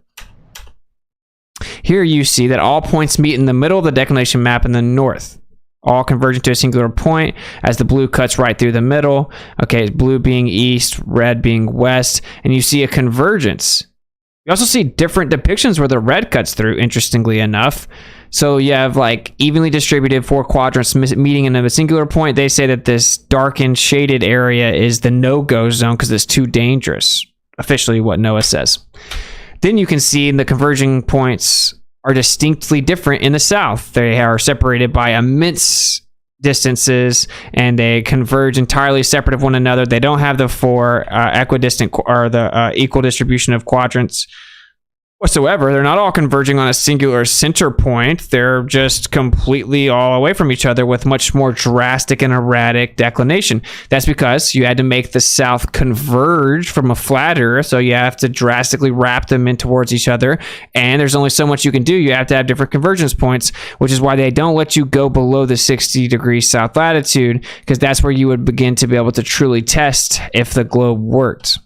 Here you see that all points meet in the middle of the declination map in the north, all converging to a singular point as the blue cuts right through the middle. Okay, blue being east, red being west, and you see a convergence. You also see different depictions where the red cuts through, interestingly enough. So you have like evenly distributed 4 quadrants meeting in a singular point. They say that this darkened shaded area is the no-go zone because it's too dangerous. Officially what NOAA says. Then you can see the converging points are distinctly different in the south. They are separated by immense distances and they converge entirely separate of one another. They don't have the 4 equidistant or the equal distribution of quadrants whatsoever. They're not all converging on a singular center point. They're just completely all away from each other with much more drastic and erratic declination. That's because you had to make the south converge from a flat Earth, so you have to drastically wrap them in towards each other, and there's only so much you can do. You have to have different convergence points, which is why they don't let you go below the 60 degrees south latitude, because that's where you would begin to be able to truly test if the globe worked.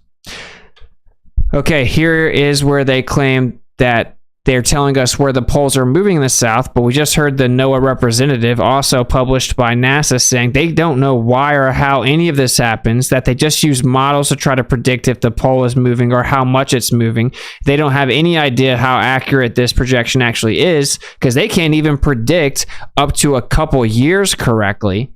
Okay, here is where they claim that they're telling us where the poles are moving in the south, but we just heard the NOAA representative, also published by NASA, saying they don't know why or how any of this happens, that they just use models to try to predict if the pole is moving or how much it's moving. They don't have any idea how accurate this projection actually is, because they can't even predict up to a couple years correctly.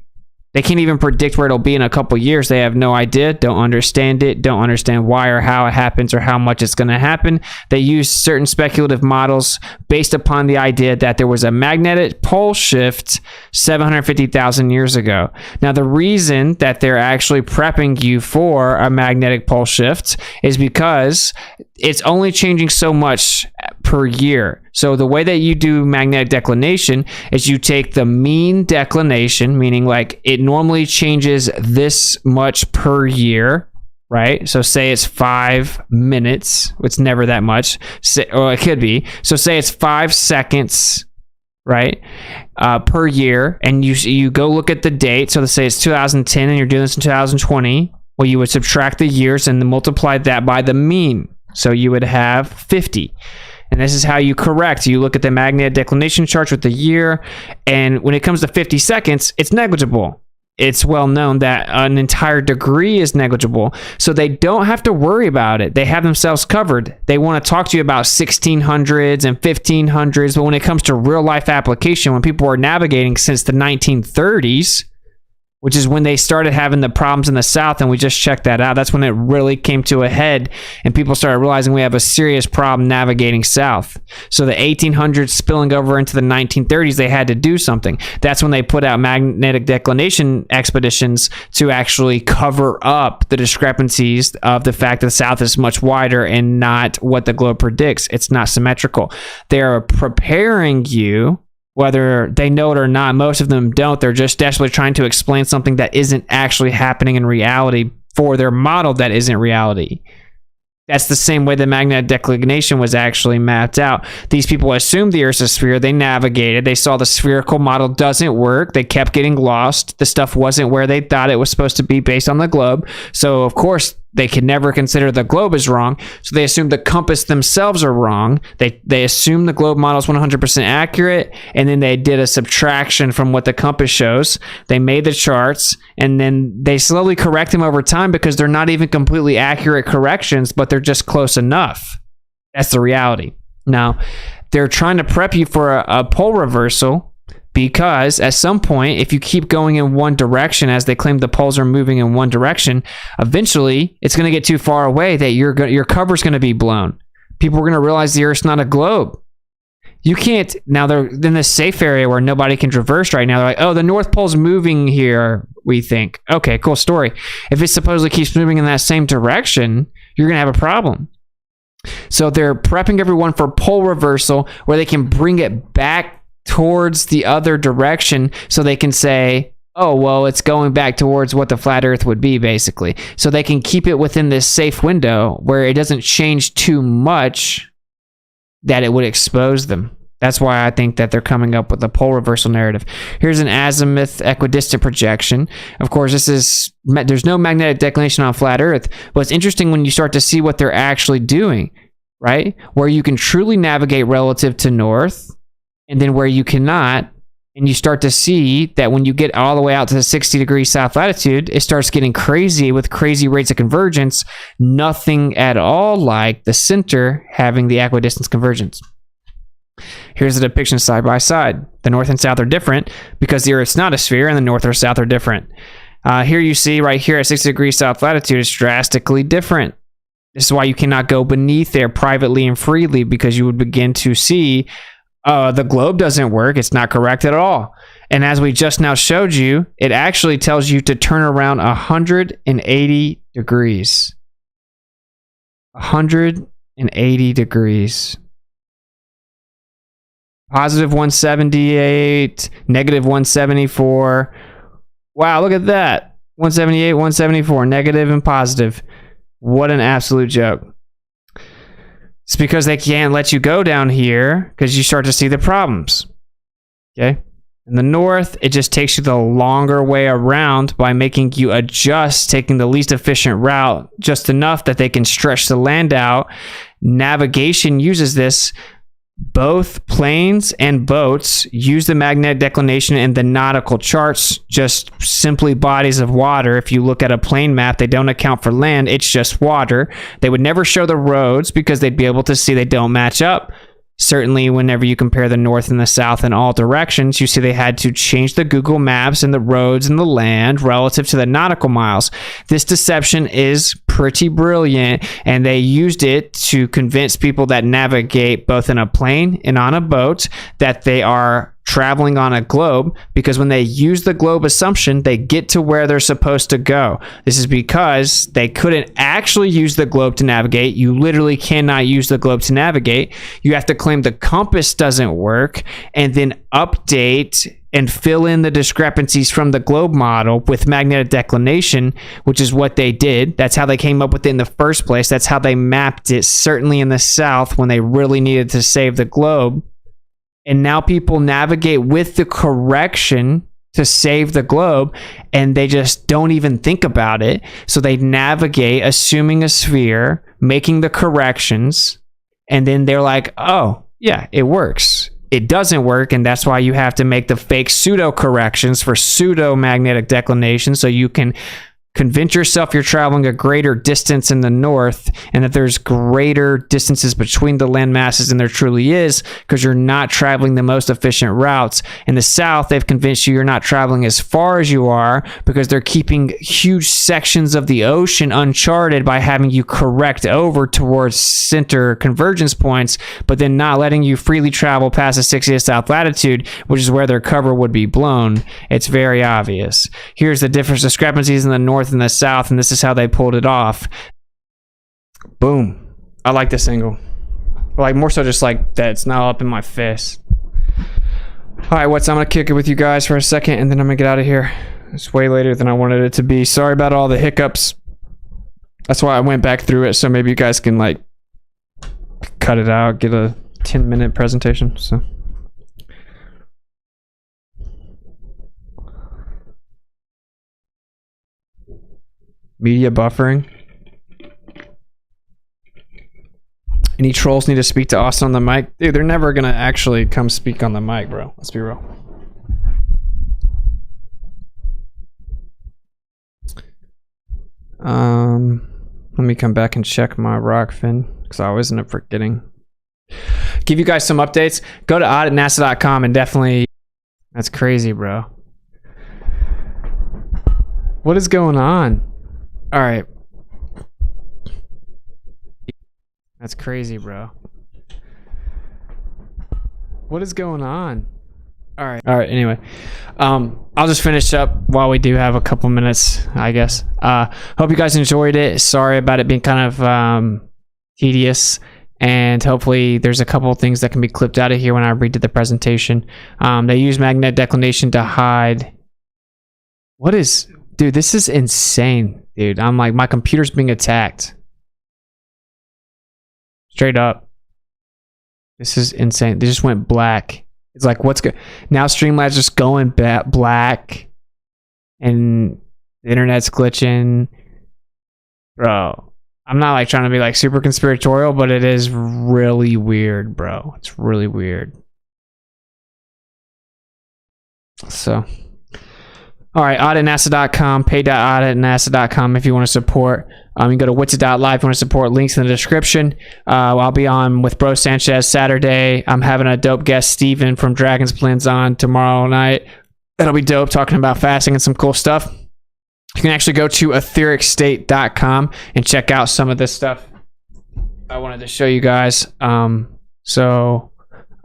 They can't even predict where it'll be in a couple years. They have no idea, don't understand it, don't understand why or how it happens or how much it's going to happen. They use certain speculative models based upon the idea that there was a magnetic pole shift 750,000 years ago. Now, the reason that they're actually prepping you for a magnetic pole shift is because it's only changing so much per year. So the way that you do magnetic declination is you take the mean declination, meaning like it normally changes this much per year, right? So say it's 5 minutes. It's never that much. Or it could be. So say it's 5 seconds, right, per year. And you go look at the date. So let's say it's 2010 and you're doing this in 2020. Well, you would subtract the years and then multiply that by the mean. So you would have 50. And this is how you correct. You look at the magnetic declination chart with the year, and when it comes to 50 seconds, it's negligible. It's well known that an entire degree is negligible. So they don't have to worry about it. They have themselves covered. They want to talk to you about 1600s and 1500s, but when it comes to real life application, when people were navigating since the 1930s, which is when they started having the problems in the South, and we just checked that out. That's when it really came to a head, and people started realizing we have a serious problem navigating south. So the 1800s spilling over into the 1930s, they had to do something. That's when they put out magnetic declination expeditions to actually cover up the discrepancies of the fact that the South is much wider and not what the globe predicts. It's not symmetrical. They're preparing you, whether they know it or not. Most of them don't. They're just desperately trying to explain something that isn't actually happening in reality for their model that isn't reality. That's the same way the magnetic declination was actually mapped out. These people assumed the Earth's a sphere. They navigated. They saw the spherical model doesn't work. They kept getting lost. The stuff wasn't where they thought it was supposed to be based on the globe. So, of course, they could never consider the globe is wrong. So they assume the compass themselves are wrong. They assume the globe model is 100% accurate, and then they did a subtraction from what the compass shows. They made the charts, and then they slowly correct them over time because they're not even completely accurate corrections, but they're just close enough. That's the reality. Now, they're trying to prep you for a pole reversal, because at some point, if you keep going in one direction, as they claim the poles are moving in one direction, eventually it's going to get too far away that your cover's going to be blown. People are going to realize the Earth's not a globe. You can't, now they're in this safe area where nobody can traverse right now. They're like, oh, the North Pole's moving here, we think. Okay, cool story. If it supposedly keeps moving in that same direction, you're going to have a problem. So they're prepping everyone for pole reversal where they can bring it back towards the other direction so they can say, oh, well, it's going back towards what the flat Earth would be, basically. So they can keep it within this safe window where it doesn't change too much that it would expose them. That's why I think that they're coming up with a pole reversal narrative. Here's an azimuth equidistant projection. Of course, there's no magnetic declination on flat Earth, but it's interesting when you start to see what they're actually doing, right? Where you can truly navigate relative to north, and then where you cannot, and you start to see that when you get all the way out to the 60 degrees south latitude, it starts getting crazy with crazy rates of convergence, nothing at all like the center having the equidistant convergence. Here's the depiction side by side. The north and south are different because the Earth's not a sphere, and the north or south are different. Here you see right here at 60 degrees south latitude, it's drastically different. This is why you cannot go beneath there privately and freely, because you would begin to see the globe doesn't work. It's not correct at all. And as we just now showed you, it actually tells you to turn around 180 degrees. 180 degrees. Positive 178, negative 174. Wow, look at that. 178, 174, negative and positive. What an absolute joke. It's because they can't let you go down here because you start to see the problems. Okay? In the north, it just takes you the longer way around by making you adjust, taking the least efficient route just enough that they can stretch the land out. Navigation uses this. Both planes and boats use the magnetic declination in the nautical charts, just simply bodies of water. If you look at a plane map, they don't account for land, it's just water. They would never show the roads because they'd be able to see they don't match up. Certainly, whenever you compare the north and the south in all directions, you see they had to change the Google Maps and the roads and the land relative to the nautical miles. This deception is pretty brilliant, and they used it to convince people that navigate both in a plane and on a boat that they are traveling on a globe, because when they use the globe assumption, they get to where they're supposed to go. This is because they couldn't actually use the globe to navigate. You literally cannot use the globe to navigate. You have to claim the compass doesn't work and then update and fill in the discrepancies from the globe model with magnetic declination, which is what they did. That's how they came up with it in the first place. That's how they mapped it, certainly in the south when they really needed to save the globe. And now people navigate with the correction to save the globe, and they just don't even think about it. So they navigate assuming a sphere, making the corrections, and then they're like, oh, yeah, it works. It doesn't work, and that's why you have to make the fake pseudo corrections for pseudo magnetic declination, so you can convince yourself you're traveling a greater distance in the north and that there's greater distances between the land masses than there truly is, because you're not traveling the most efficient routes. In the south, they've convinced you you're not traveling as far as you are because they're keeping huge sections of the ocean uncharted by having you correct over towards center convergence points, but then not letting you freely travel past the 60th south latitude, which is where their cover would be blown. It's very obvious. Here's the different discrepancies in the north and the south, and this is how they pulled it off. Boom. I like this angle. But like more so just like that it's now up in my face. Alright, I'm gonna kick it with you guys for a second and then I'm gonna get out of here. It's way later than I wanted it to be. Sorry about all the hiccups. That's why I went back through it, so maybe you guys can like cut it out, get a 10-minute presentation. So media buffering. Any trolls need to speak to Austin on the mic? Dude, they're never gonna actually come speak on the mic, bro. Let's be real. Let me come back and check my Rokfin, because I always end up forgetting. Give you guys some updates. Go to auditnasa.com and definitely... That's crazy, bro. What is going on? All right. That's crazy, bro. What is going on? All right. Anyway, I'll just finish up while we do have a couple minutes, I guess. Hope you guys enjoyed it. Sorry about it being kind of tedious, and hopefully there's a couple of things that can be clipped out of here when I redid the presentation. They use magnetic declination to hide. What is, dude? This is insane, dude. I'm like, my computer's being attacked. Straight up. This is insane. They just went black. It's like, what's good? Now Streamlabs just going black, and the internet's glitching. Bro, I'm not like trying to be like super conspiratorial, but it is really weird, bro. It's really weird. So, all right, auditnasa.com, pay.auditnasa.com if you want to support. You can go to Witsit.live if you want to support. Links in the description. I'll be on with Bro Sanchez Saturday. I'm having a dope guest, Steven from Dragon's Blends, on tomorrow night. That'll be dope, talking about fasting and some cool stuff. You can actually go to ethericstate.com and check out some of this stuff I wanted to show you guys. So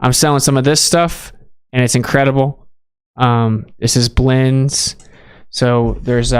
I'm selling some of this stuff, and it's incredible. This is blends. So there's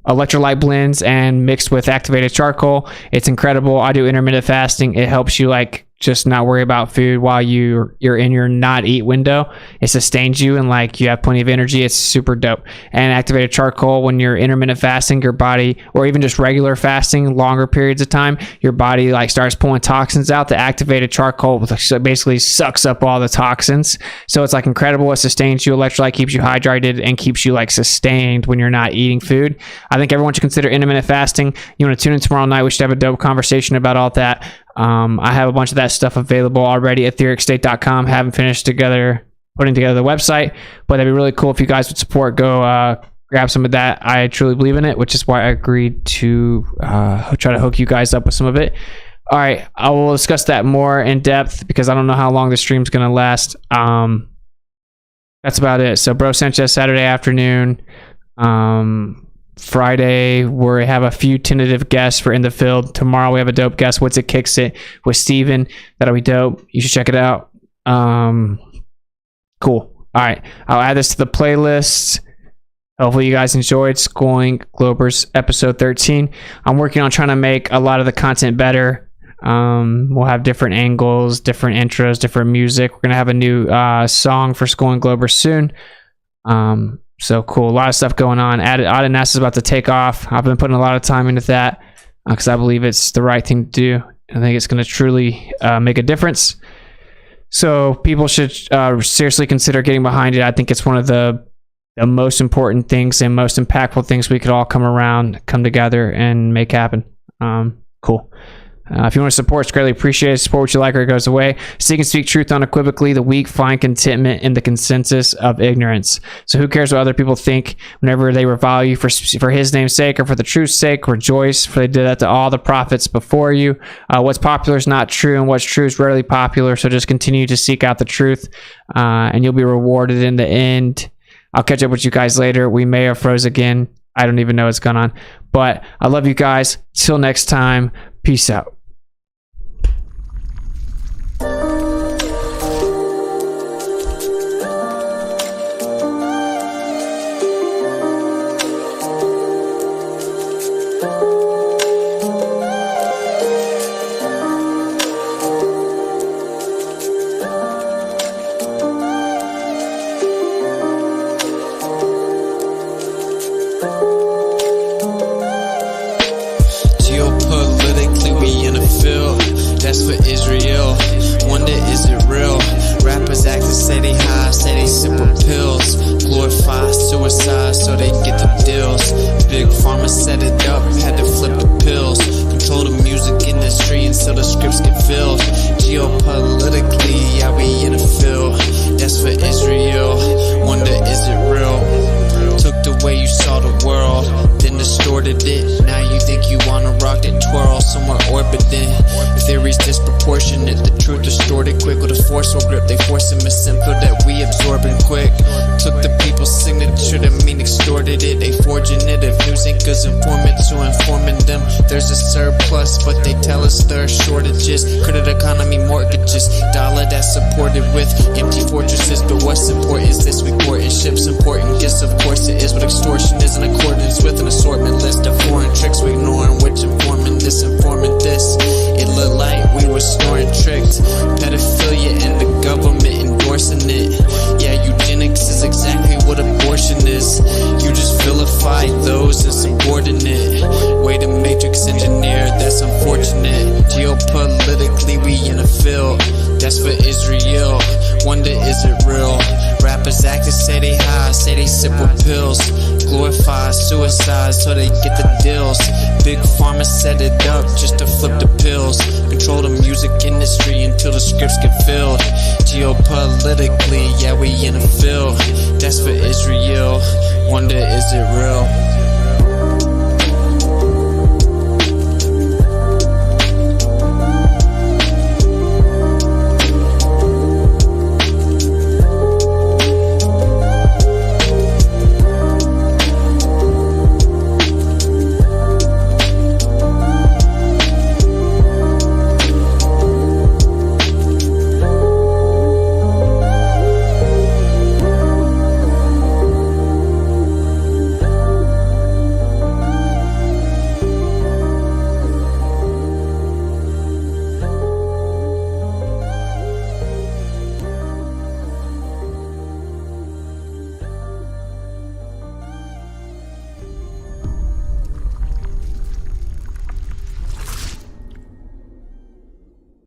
electrolyte blends and mixed with activated charcoal. It's incredible. I do intermittent fasting. It helps you like just not worry about food while you're in your not eat window. It sustains you and like you have plenty of energy. It's super dope. And activated charcoal, when you're intermittent fasting, your body, or even just regular fasting, longer periods of time, your body like starts pulling toxins out. The activated charcoal basically sucks up all the toxins. So it's like incredible. It sustains you. Electrolyte keeps you hydrated and keeps you like sustained when you're not eating food. I think everyone should consider intermittent fasting. You want to tune in tomorrow night? We should have a dope conversation about all that. I have a bunch of that stuff available already at ethericstate.com. Haven't finished putting together the website, but that'd be really cool if you guys would support. Go grab some of that. I truly believe in it, which is why I agreed to try to hook you guys up with some of it. All right, I will discuss that more in depth because I don't know how long the stream's going to last. That's about it. So Bro Sanchez Saturday afternoon. Friday we have a few tentative guests for In the Field. Tomorrow we have a dope guest, WitsitGetsIt, with Steven. That'll be dope. You should check it out. Cool. All right, I'll add this to the playlist. Hopefully you guys enjoyed Schooling Globers episode 13. I'm working on trying to make a lot of the content better. We'll have different angles, different intros, different music. We're gonna have a new song for Schooling Globers soon. So cool, a lot of stuff going on. Auditnasa is about to take off. I've been putting a lot of time into that because I believe it's the right thing to do. I think it's going to truly make a difference. So people should seriously consider getting behind it. I think it's one of the most important things and most impactful things we could all come together and make happen. Cool. If you want to support, it's greatly appreciated. Support what you like or it goes away. Seek and speak truth unequivocally. The weak find contentment in the consensus of ignorance. So who cares what other people think? Whenever they revile you for his name's sake or for the truth's sake, rejoice, for they did that to all the prophets before you. What's popular is not true, and what's true is rarely popular. So just continue to seek out the truth, and you'll be rewarded in the end. I'll catch up with you guys later. We may have froze again. I don't even know what's going on. But I love you guys. Till next time. Peace out.
That's for Israel. Wonder, is it real? Rappers acting say they high, say they simple pills. Glorify suicide so they get the deals. Big pharma set it up, had to flip the pills. Control the music industry until the scripts get filled. Geopolitically, yeah, we in the field. That's for Israel. Wonder, is it real? Took the way you saw the world, then distorted it. Now you think you wanna rock that twirl somewhere orbiting. Theories disproportionate, the truth distorted quick with a forceful grip. They force them a simple that we absorbing quick. Took the people's signature to mean extorted it. They forging it. If news anchors informant to informing them there's a surplus, but they tell us there are shortages. Credit economy mortgages, dollar that's supported with empty fortresses. But what's important is this: we courting ships, important gifts. Of course it is, but extortion is in accordance with an assortment list of foreign tricks. We ignoring which informant this, informant this. It looked like we were snoring tricked. Pedophilia and the government endorsing it. Yeah, eugenics is exactly what abortion is. You just vilify those insubordinate. Way to matrix engineer, that's unfortunate. Geopolitically, we in a field. That's for Israel. Wonder, is it real? Rappers acting say they high, say they simple pills. Glorify suicide so they get the deals. Big pharma set it up just to flip the pills. Control the music industry until the scripts get filled. Geopolitically, yeah, we in a field. That's for Israel. Wonder, is it real?